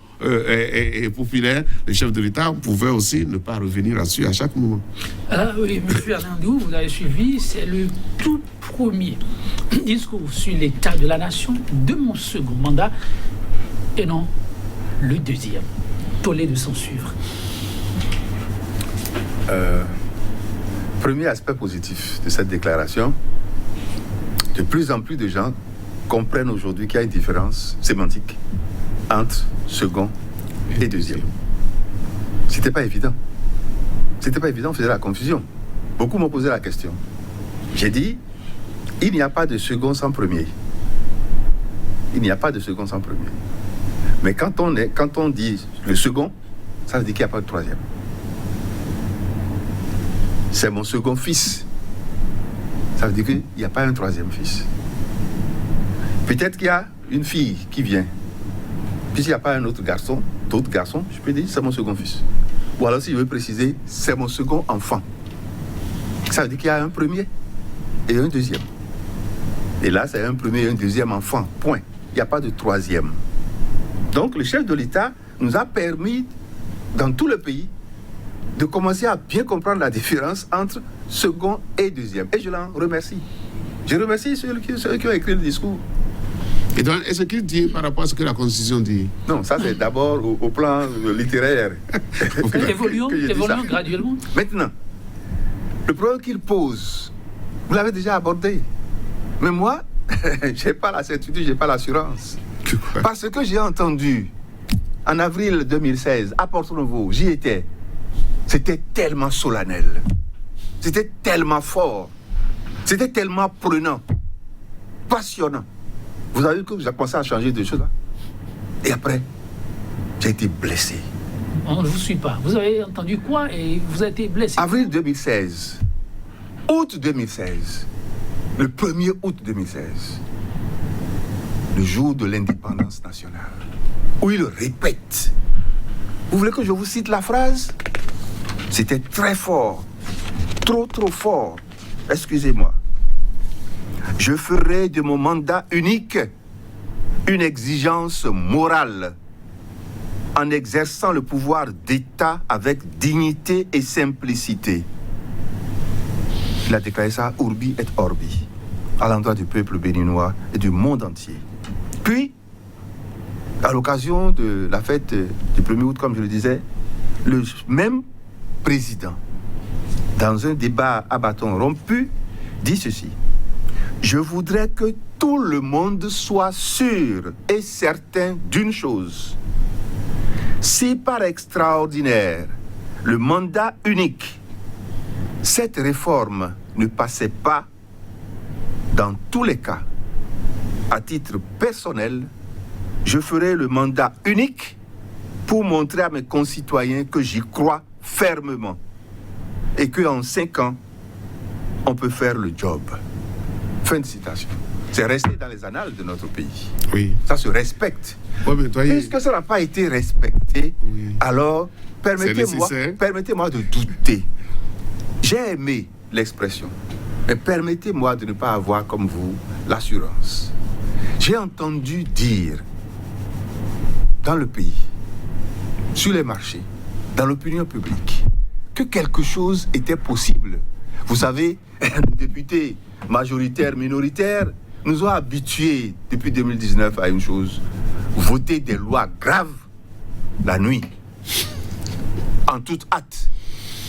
Speaker 3: populaire, le chef de l'État pouvait aussi ne pas revenir là-dessus à chaque moment.
Speaker 1: Oui, M. Arnandou, vous avez suivi, c'est le tout premier discours sur l'état de la nation de mon second mandat et non le deuxième. Tollé de s'en suivre.
Speaker 2: Premier aspect positif de cette déclaration, de plus en plus de gens comprennent aujourd'hui qu'il y a une différence sémantique entre second et deuxième. C'était pas évident. On faisait la confusion. Beaucoup m'ont posé la question. J'ai dit, il n'y a pas de second sans premier. Mais quand on dit le second, ça veut dire qu'il n'y a pas de troisième. C'est mon second fils. Ça veut dire qu'il n'y a pas un troisième fils. Peut-être qu'il y a une fille qui vient. Puis s'il n'y a pas un autre garçon, d'autres garçons, je peux dire, c'est mon second fils. Ou alors si je veux préciser, c'est mon second enfant. Ça veut dire qu'il y a un premier et un deuxième. Et là, c'est un premier et un deuxième enfant, point. Il n'y a pas de troisième. Donc, le chef de l'État nous a permis, dans tout le pays, de commencer à bien comprendre la différence entre second et deuxième. Et je l'en remercie. Je remercie ceux qui ont écrit le discours.
Speaker 3: Et donc, est-ce qu'il dit par rapport à ce que la Constitution dit?
Speaker 2: Non, ça c'est d'abord au plan littéraire.
Speaker 1: Évoluons graduellement.
Speaker 2: Maintenant, le problème qu'il pose, vous l'avez déjà abordé. Mais moi, je n'ai pas la certitude, je n'ai pas l'assurance. Parce que j'ai entendu, en avril 2016, à Porto-Novo, j'y étais. C'était tellement solennel. C'était tellement fort. C'était tellement prenant. Passionnant. Vous avez vu que vous avez commencé à changer de choses là. Et après, j'ai été blessé.
Speaker 1: On ne vous suit pas. Vous avez entendu quoi et vous avez été blessé?
Speaker 2: Avril 2016, août 2016, le 1er août 2016, le jour de l'indépendance nationale, où il répète. Vous voulez que je vous cite la phrase? C'était très fort, trop fort. Excusez-moi. Je ferai de mon mandat unique une exigence morale en exerçant le pouvoir d'État avec dignité et simplicité. Il a déclaré ça urbi et orbi à l'endroit du peuple béninois et du monde entier. Puis, à l'occasion de la fête du 1er août, comme je le disais, le même président, dans un débat à bâton rompu, dit ceci. Je voudrais que tout le monde soit sûr et certain d'une chose. Si par extraordinaire, le mandat unique, cette réforme ne passait pas, dans tous les cas, à titre personnel, je ferai le mandat unique pour montrer à mes concitoyens que j'y crois fermement et qu'en 5 ans, on peut faire le job. Fin de citation. C'est resté dans les annales de notre pays.
Speaker 3: Oui.
Speaker 2: Ça se respecte.
Speaker 3: Ouais, mais toi,
Speaker 2: Puisque ça n'a pas été respecté,
Speaker 3: oui.
Speaker 2: Alors permettez-moi de douter. J'ai aimé l'expression, mais permettez-moi de ne pas avoir comme vous l'assurance. J'ai entendu dire dans le pays, sur les marchés, dans l'opinion publique, que quelque chose était possible. Vous savez, nos députés majoritaires, minoritaires, nous ont habitués depuis 2019 à une chose, voter des lois graves la nuit, en toute hâte,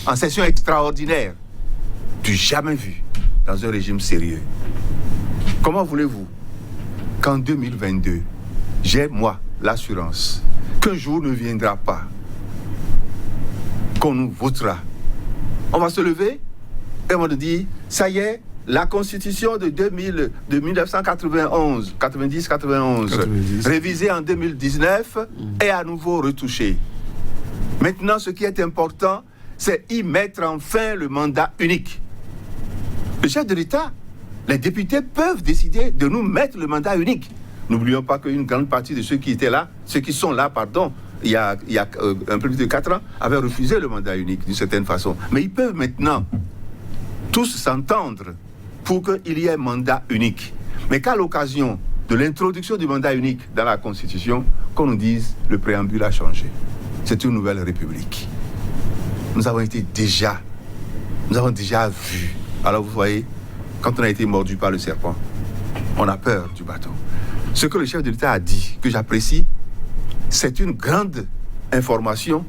Speaker 2: en session extraordinaire, du jamais vu dans un régime sérieux. Comment voulez-vous qu'en 2022, j'ai, moi, l'assurance qu'un jour ne viendra pas, qu'on nous votera. On va se lever et on va nous dire, ça y est, la Constitution de 1991, 90-91, révisée en 2019, est à nouveau retouchée. Maintenant, ce qui est important, c'est y mettre enfin le mandat unique. Le chef de l'État, les députés peuvent décider de nous mettre le mandat unique. N'oublions pas qu'une grande partie de ceux qui étaient là, ceux qui sont là, pardon, il y a un peu plus de 4 ans, avaient refusé le mandat unique d'une certaine façon. Mais ils peuvent maintenant tous s'entendre pour qu'il y ait un mandat unique. Mais qu'à l'occasion de l'introduction du mandat unique dans la Constitution, qu'on nous dise le préambule a changé. C'est une nouvelle république. Nous avons déjà vu. Alors vous voyez, quand on a été mordu par le serpent, on a peur du bateau. Ce que le chef de l'État a dit, que j'apprécie, c'est une grande information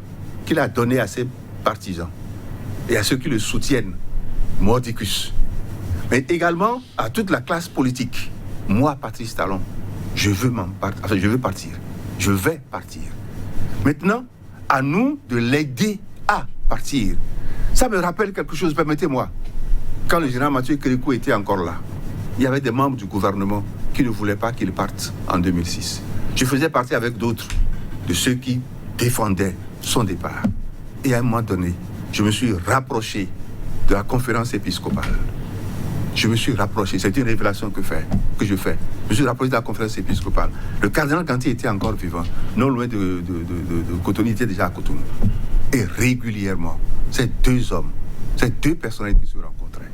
Speaker 2: qu'il a donnée à ses partisans et à ceux qui le soutiennent, mordicus. Mais également à toute la classe politique. Moi, Patrice Talon, je veux partir. Je vais partir. Maintenant, à nous de l'aider à partir. Ça me rappelle quelque chose, permettez-moi. Quand le général Mathieu Kérékou était encore là, il y avait des membres du gouvernement qui ne voulaient pas qu'il parte en 2006. Je faisais partie avec d'autres de ceux qui défendaient son départ. Et à un moment donné, je me suis rapproché de la conférence épiscopale. je me suis rapproché, c'est une révélation que je fais. Je me suis rapproché de la conférence épiscopale. Le cardinal Ganti était encore vivant, non loin de Cotonou, il était déjà à Cotonou. Et régulièrement, ces deux hommes, ces deux personnalités se rencontraient,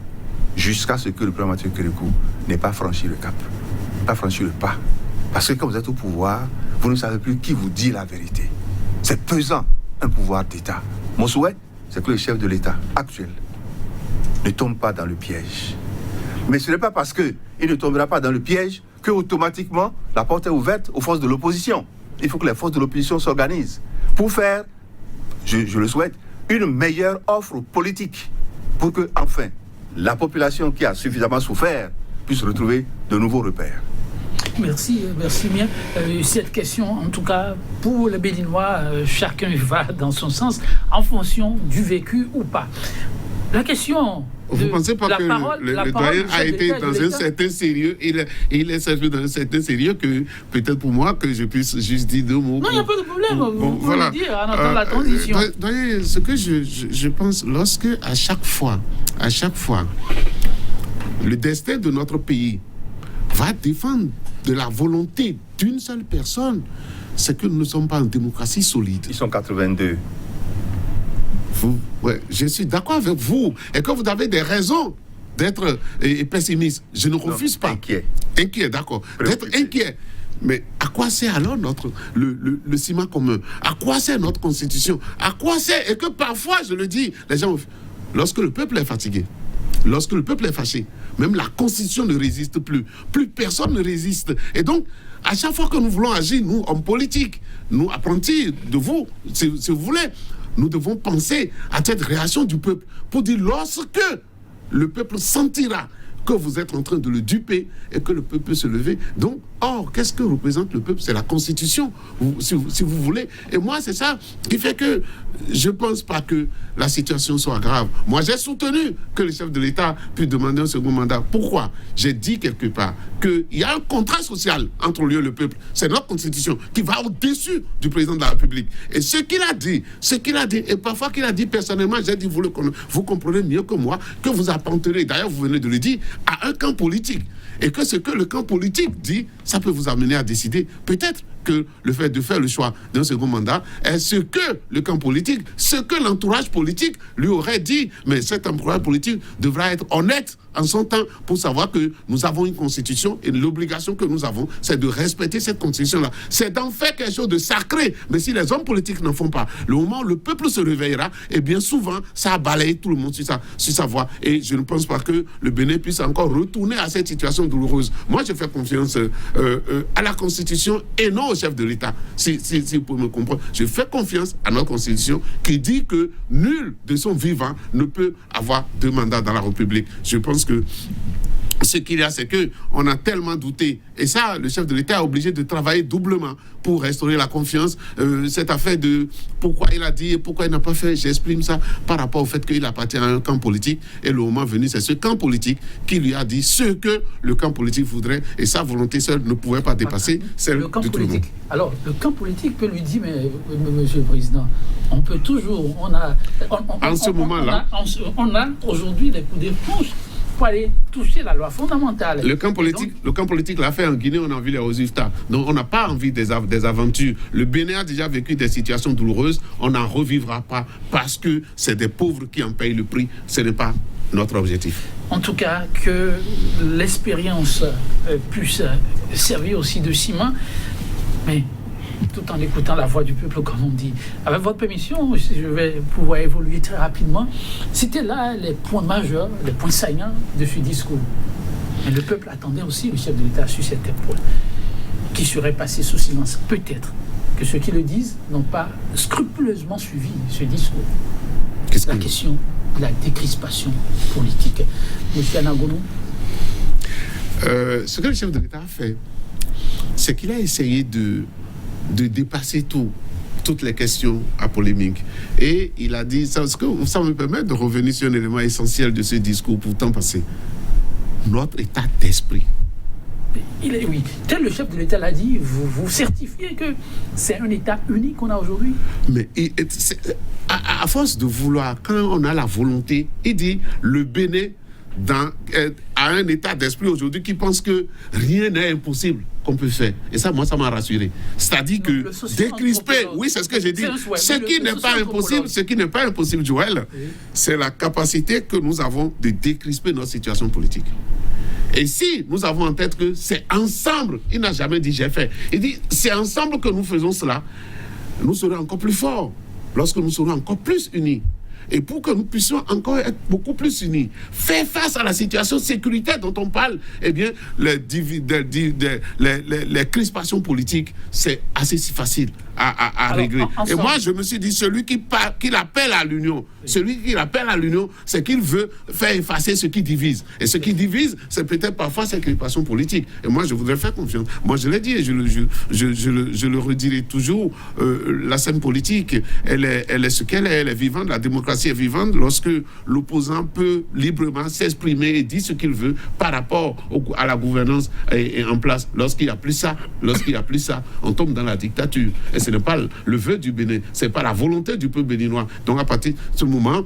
Speaker 2: jusqu'à ce que le président Mathieu Kérékou n'ait pas franchi le cap, pas franchi le pas. Parce que quand vous êtes au pouvoir, vous ne savez plus qui vous dit la vérité. C'est pesant, un pouvoir d'État. Mon souhait, c'est que le chef de l'État actuel ne tombe pas dans le piège. Mais ce n'est pas parce qu'il ne tombera pas dans le piège que automatiquement la porte est ouverte aux forces de l'opposition. Il faut que les forces de l'opposition s'organisent pour faire, je le souhaite, une meilleure offre politique pour que, enfin, la population qui a suffisamment souffert puisse retrouver de nouveaux repères.
Speaker 1: Merci bien. Cette question, en tout cas, pour les Béninois, chacun va dans son sens en fonction du vécu ou pas. La question.
Speaker 3: Vous ne pensez pas que le doyen a été dans un certain sérieux, il est servi dans un certain sérieux que peut-être pour moi que je puisse juste dire deux mots.
Speaker 1: Non, il n'y a pas de problème, vous pouvez le dire en attendant la transition.
Speaker 3: Doyen, ce que je pense, lorsque à chaque fois, le destin de notre pays va défendre de la volonté d'une seule personne, c'est que nous ne sommes pas en démocratie solide.
Speaker 2: Ils sont 82.
Speaker 3: Ouais, je suis d'accord avec vous et que vous avez des raisons d'être pessimiste. Je ne refuse pas. Inquiet, d'accord. D'être inquiet. Mais à quoi sert alors le ciment commun? À quoi sert notre constitution? À quoi sert? Et que parfois, je le dis, les gens, lorsque le peuple est fatigué, lorsque le peuple est fâché, même la constitution ne résiste plus. Plus personne ne résiste. Et donc, à chaque fois que nous voulons agir, nous, hommes politiques, nous, apprentis de vous, si vous voulez, nous devons penser à cette réaction du peuple pour dire lorsque le peuple sentira que vous êtes en train de le duper et que le peuple peut se lever. Donc, qu'est-ce que représente le peuple? C'est la Constitution, si vous voulez. Et moi, c'est ça qui fait que je ne pense pas que la situation soit grave. Moi, j'ai soutenu que le chef de l'État puisse demander un second mandat. Pourquoi? J'ai dit quelque part qu'il y a un contrat social entre lui et le peuple. C'est notre Constitution qui va au-dessus du président de la République. Et ce qu'il a dit, et parfois qu'il a dit personnellement, j'ai dit, vous comprenez mieux que moi, que vous apporterez, d'ailleurs vous venez de le dire, à un camp politique. Et que ce que le camp politique dit, ça peut vous amener à décider. Peut-être que le fait de faire le choix d'un second mandat est ce que le camp politique, ce que l'entourage politique lui aurait dit. Mais cet entourage politique devra être honnête en son temps pour savoir que nous avons une constitution et l'obligation que nous avons, c'est de respecter cette constitution-là. C'est d'en faire quelque chose de sacré. Mais si les hommes politiques n'en font pas, le moment où le peuple se réveillera, et bien souvent, ça a balayé tout le monde sur sa voie. Et je ne pense pas que le Bénin puisse encore retourner à cette situation douloureuse. Moi, je fais confiance à la Constitution et non au chef de l'État. Si vous pouvez me comprendre, je fais confiance à notre Constitution qui dit que nul de son vivant ne peut avoir deux mandats dans la République. Je pense que ce qu'il y a, c'est qu'on a tellement douté. Et ça, le chef de l'État est obligé de travailler doublement pour restaurer la confiance. Cette affaire de pourquoi il a dit et pourquoi il n'a pas fait, j'exprime ça par rapport au fait qu'il appartient à un camp politique. Et le moment venu, c'est ce camp politique qui lui a dit ce que le camp politique voudrait. Et sa volonté seule ne pouvait pas dépasser celle de tout le monde.
Speaker 1: Alors, le camp politique peut lui dire, mais monsieur le Président, on peut toujours, on a aujourd'hui des coups d'éponge pour aller toucher la loi fondamentale.
Speaker 3: Le camp politique l'a fait en Guinée, on a vu les résultats. Donc on n'a pas envie des aventures. Le Bénin a déjà vécu des situations douloureuses, on n'en revivra pas parce que c'est des pauvres qui en payent le prix. Ce n'est pas notre objectif.
Speaker 1: En tout cas, que l'expérience puisse servir aussi de ciment, mais tout en écoutant la voix du peuple, comme on dit. Avec votre permission, je vais pouvoir évoluer très rapidement. C'était là les points majeurs, les points saillants de ce discours. Mais le peuple attendait aussi le chef de l'État sur certains points qui seraient passés sous silence. Peut-être que ceux qui le disent n'ont pas scrupuleusement suivi ce discours. La question de la décrispation politique. Monsieur Anagonou.
Speaker 3: Ce que le chef de l'État a fait, c'est qu'il a essayé de dépasser toutes les questions à polémique. Et il a dit, ça me permet de revenir sur un élément essentiel de ce discours pourtant passé. Notre état d'esprit.
Speaker 1: Oui, tel le chef de l'État l'a dit, vous certifiez que c'est un état unique qu'on a aujourd'hui.
Speaker 3: Mais à force de vouloir, quand on a la volonté, il dit le Bénin à un état d'esprit aujourd'hui qui pense que rien n'est impossible qu'on peut faire. Et ça, moi, ça m'a rassuré. C'est-à-dire que décrisper, oui, c'est ce que j'ai dit. Ce qui n'est pas impossible, Joël, c'est la capacité que nous avons de décrisper notre situation politique. Et si nous avons en tête que c'est ensemble, il n'a jamais dit j'ai fait, il dit c'est ensemble que nous faisons cela, nous serons encore plus forts, lorsque nous serons encore plus unis. Et pour que nous puissions encore être beaucoup plus unis, faire face à la situation sécuritaire dont on parle, eh bien, les crispations politiques, c'est assez facile à régler. Et moi, je me suis dit, celui qui l'appelle à l'union, c'est qu'il veut faire effacer ce qui divise. Et ce qui divise, c'est peut-être parfois ces crispations politiques. Et moi, je voudrais faire confiance. Moi, je l'ai dit et je le redirai toujours. La scène politique, elle est ce qu'elle est. Elle est vivante. La démocratie est vivante lorsque l'opposant peut librement s'exprimer et dire ce qu'il veut par rapport à la gouvernance et en place. Lorsqu'il n'y a plus ça, on tombe dans la dictature. Et ce n'est pas le vœu du Bénin, ce n'est pas la volonté du peuple béninois. Donc à partir de ce moment,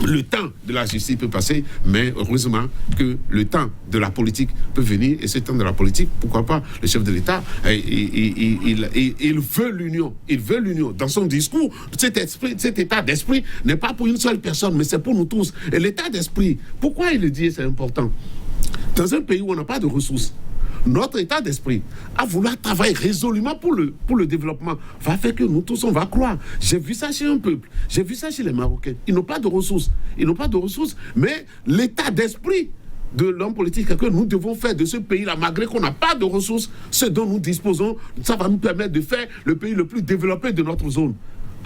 Speaker 3: le temps de la justice peut passer, mais heureusement que le temps de la politique peut venir. Et ce temps de la politique, pourquoi pas, le chef de l'État, il veut l'union. Il veut l'union. Dans son discours, cet état d'esprit n'est pas pour une seule personne, mais c'est pour nous tous. Et l'état d'esprit, pourquoi il le dit, c'est important. Dans un pays où on n'a pas de ressources, notre état d'esprit à vouloir travailler résolument pour le développement va faire que nous tous on va croire. J'ai vu ça chez un peuple, j'ai vu ça chez les Marocains. Ils n'ont pas de ressources, mais l'état d'esprit de l'homme politique que nous devons faire de ce pays-là, malgré qu'on n'a pas de ressources, ce dont nous disposons, ça va nous permettre de faire le pays le plus développé de notre zone.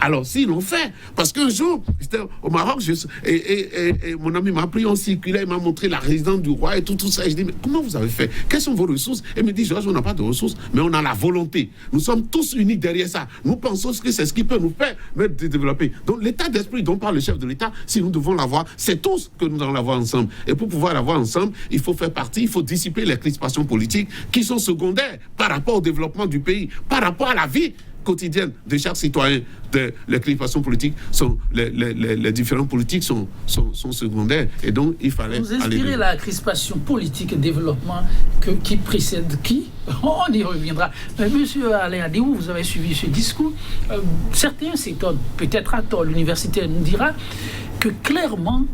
Speaker 3: Alors, s'ils l'ont fait, parce qu'un jour, j'étais au Maroc, et mon ami m'a pris en circulaire, il m'a montré la résidence du roi et tout ça. Et je dis, mais comment vous avez fait? Quelles sont vos ressources? Et il me dit, Georges, on n'a pas de ressources, mais on a la volonté. Nous sommes tous unis derrière ça. Nous pensons que c'est ce qui peut nous permettre de développer. Donc, l'état d'esprit dont parle le chef de l'État, si nous devons l'avoir, c'est tous que nous allons l'avoir ensemble. Et pour pouvoir l'avoir ensemble, il faut faire partie, il faut dissiper les crispations politiques qui sont secondaires par rapport au développement du pays, par rapport à la vie quotidienne de chaque citoyen. Les crispations politiques les différents politiques sont secondaires, et donc il fallait
Speaker 1: vous inspirez la crispation politique et développement qui précède qui? On y reviendra. Monsieur Alain Adéou, vous avez suivi ce discours. Certains s'étonnent, peut-être à tort, l'université nous dira que clairement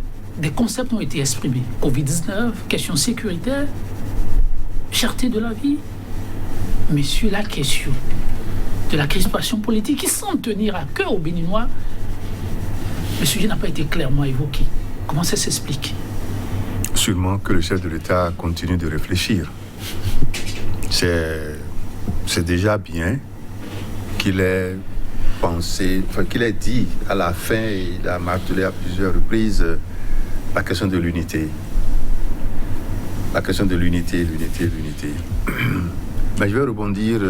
Speaker 1: des concepts ont été exprimés. Covid-19, question sécuritaire, cherté de la vie, mais sur la question de la crispation politique qui semble tenir à cœur aux Béninois, le sujet n'a pas été clairement évoqué. Comment ça s'explique?
Speaker 2: Sûrement que le chef de l'État continue de réfléchir. C'est déjà bien qu'il ait pensé, qu'il ait dit à la fin, il a martelé à plusieurs reprises la question de l'unité. La question de l'unité. Mais je vais rebondir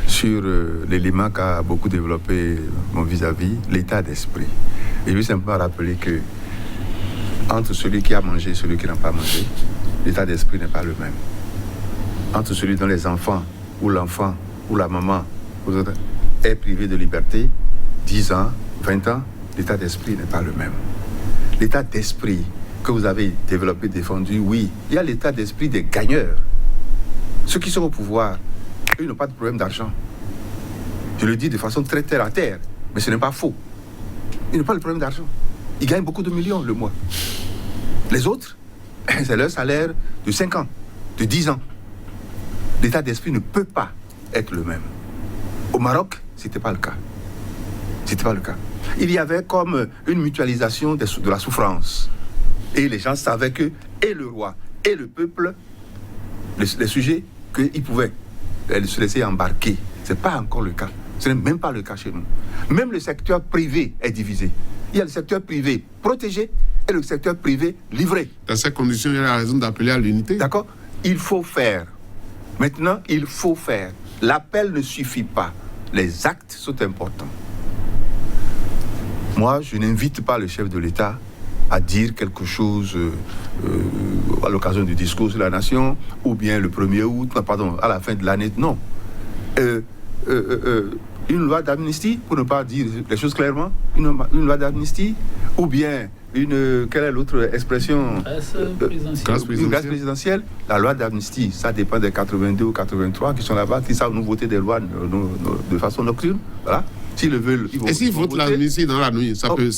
Speaker 2: sur l'élément qu'a beaucoup développé mon vis-à-vis, l'état d'esprit. Et je vais simplement rappeler que entre celui qui a mangé et celui qui n'a pas mangé, l'état d'esprit n'est pas le même. Entre celui dont les enfants, ou l'enfant, ou la maman, est privé de liberté, 10 ans, 20 ans, l'état d'esprit n'est pas le même. L'état d'esprit que vous avez développé, défendu, oui, il y a l'état d'esprit des gagneurs. Ceux qui sont au pouvoir, eux, ils n'ont pas de problème d'argent. Je le dis de façon très terre à terre, mais ce n'est pas faux. Ils n'ont pas de problème d'argent. Ils gagnent beaucoup de millions le mois. Les autres, c'est leur salaire de 5 ans, de 10 ans. L'état d'esprit ne peut pas être le même. Au Maroc, ce n'était pas le cas. Il y avait comme une mutualisation de la souffrance. Et les gens savaient que, et le roi, et le peuple, les sujets, qu'ils pouvaient se laisser embarquer. Ce n'est pas encore le cas. Ce n'est même pas le cas chez nous. Même le secteur privé est divisé. Il y a le secteur privé protégé et le secteur privé livré.
Speaker 3: Dans ces conditions, il y a raison d'appeler à l'unité.
Speaker 2: D'accord? Il faut faire. Maintenant, il faut faire. L'appel ne suffit pas. Les actes sont importants. Moi, je n'invite pas le chef de l'État à dire quelque chose à l'occasion du discours sur la nation, ou bien le 1er août, à la fin de l'année. Non. Une loi d'amnistie, pour ne pas dire les choses clairement, une loi d'amnistie, ou bien quelle est l'autre expression? Une grâce présidentielle. La loi d'amnistie, ça dépend des 82 ou 83 qui sont là-bas, qui savent nous voter des lois de façon nocturne. Voilà. S'ils le veulent, ils vont.
Speaker 3: Et s'ils votent l'amnistie dans la nuit, ça peut.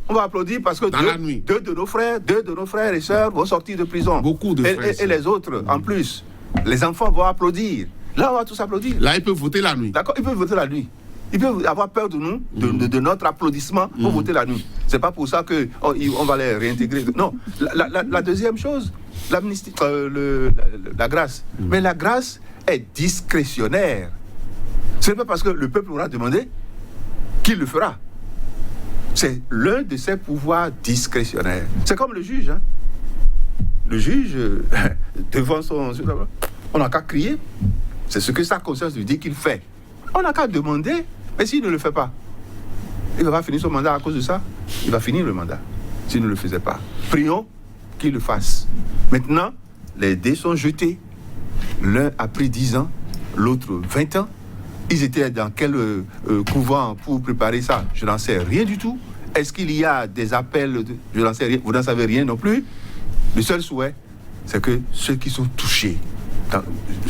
Speaker 2: On va applaudir parce que deux de nos frères et sœurs vont sortir de prison.
Speaker 3: Beaucoup de frères.
Speaker 2: Et les autres, en plus, les enfants vont applaudir. Là, on va tous applaudir.
Speaker 3: Là, ils peuvent voter la nuit.
Speaker 2: D'accord, ils peuvent voter la nuit. Ils peuvent avoir peur de nous, de notre applaudissement pour voter la nuit. C'est pas pour ça qu'on va les réintégrer. Non. La deuxième chose, l'amnistie, la grâce. Mais la grâce est discrétionnaire. Ce n'est pas parce que le peuple aura demandé qu'il le fera. C'est l'un de ses pouvoirs discrétionnaires. C'est comme le juge. Hein. Le juge, devant son... On n'a qu'à crier. C'est ce que sa conscience lui dit qu'il fait. On n'a qu'à demander, mais s'il ne le fait pas, il va pas finir son mandat à cause de ça. Il va finir le mandat s'il ne le faisait pas. Prions qu'il le fasse. Maintenant, les dés sont jetés. L'un a pris 10 ans, l'autre 20 ans. Ils étaient dans quel couvent pour préparer ça? Je n'en sais rien du tout. Est-ce qu'il y a des appels? Je n'en sais rien. Vous n'en savez rien non plus. Le seul souhait, c'est que ceux qui sont touchés,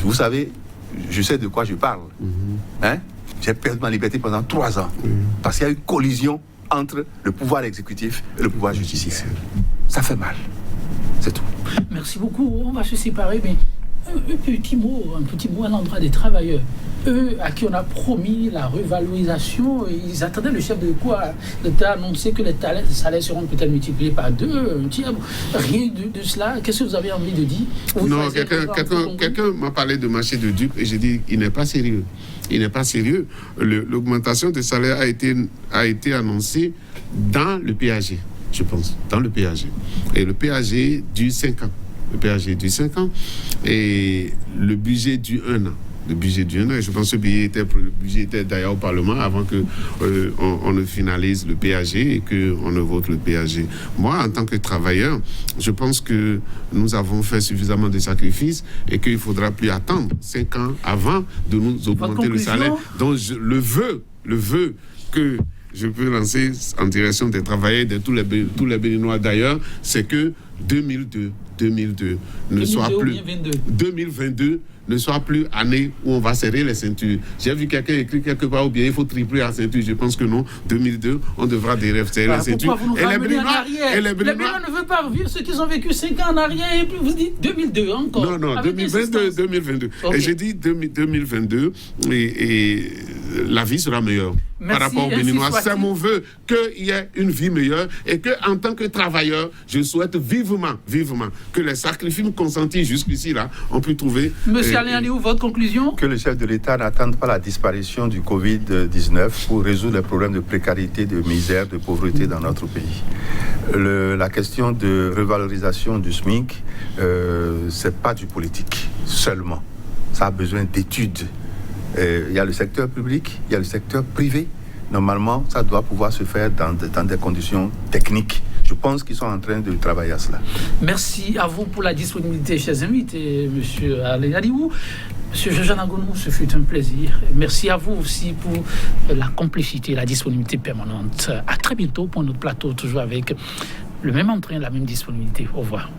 Speaker 2: vous savez, je sais de quoi je parle. Hein? J'ai perdu ma liberté pendant 3 ans. Parce qu'il y a eu collision entre le pouvoir exécutif et le pouvoir judiciaire. Ça fait mal. C'est tout.
Speaker 1: Merci beaucoup. On va se séparer, mais un petit mot à l'endroit des travailleurs. Eux, à qui on a promis la revalorisation, ils attendaient le chef de quoi? L'État a annoncé que les salaires seront peut-être multipliés par 2, un tiers. Rien de cela. Qu'est-ce que vous avez envie de dire?
Speaker 3: Non, quelqu'un m'a parlé de marché de dupes et j'ai dit il n'est pas sérieux. Il n'est pas sérieux. L'augmentation des salaires a été annoncée dans le PAG, je pense, dans le PAG. Et le PAG dure 5 ans. Le PAG dure 5 ans et le budget dure 1 an. Le budget du 1 an, et je pense que le budget était d'ailleurs au Parlement avant qu'on ne finalise le PAG et qu'on ne vote le PAG. Moi, en tant que travailleur, je pense que nous avons fait suffisamment de sacrifices et qu'il ne faudra plus attendre 5 ans avant de nous augmenter le salaire. Donc, le vœu que je peux lancer en direction des travailleurs, de tous les Béninois d'ailleurs, c'est que 2022 ne soit plus 2022 ne soit plus année où on va serrer les ceintures. J'ai vu quelqu'un écrire quelque part, ou bien il faut tripler la ceinture. Je pense que non. 2002, on devra serrer les ceintures.
Speaker 1: Et les Béninois ne veulent pas vivre ceux qui ont vécu 5 ans en arrière, et puis vous dites 2002 encore.
Speaker 3: Non, 2022. Okay. Et j'ai dit 2022, et la vie sera meilleure. Merci, par rapport aux Béninois, c'est mon vœu qu'il y ait une vie meilleure et qu'en tant que travailleur, je souhaite vivement que les sacrifices consentis jusqu'ici, là, on peut trouver...
Speaker 1: Monsieur Alain Aliou, votre conclusion?
Speaker 2: Que le chef de l'État n'attende pas la disparition du Covid-19 pour résoudre les problèmes de précarité, de misère, de pauvreté dans notre pays. La question de revalorisation du SMIC, c'est pas du politique seulement. Ça a besoin d'études. Il y a le secteur public, il y a le secteur privé. Normalement, ça doit pouvoir se faire dans des conditions techniques. Je pense qu'ils sont en train de travailler à cela.
Speaker 1: Merci à vous pour la disponibilité, chers invités, M. Alain Aliou. M. Jean Agonou, ce fut un plaisir. Merci à vous aussi pour la complicité, la disponibilité permanente. À très bientôt pour notre plateau, toujours avec le même entrain, la même disponibilité. Au revoir.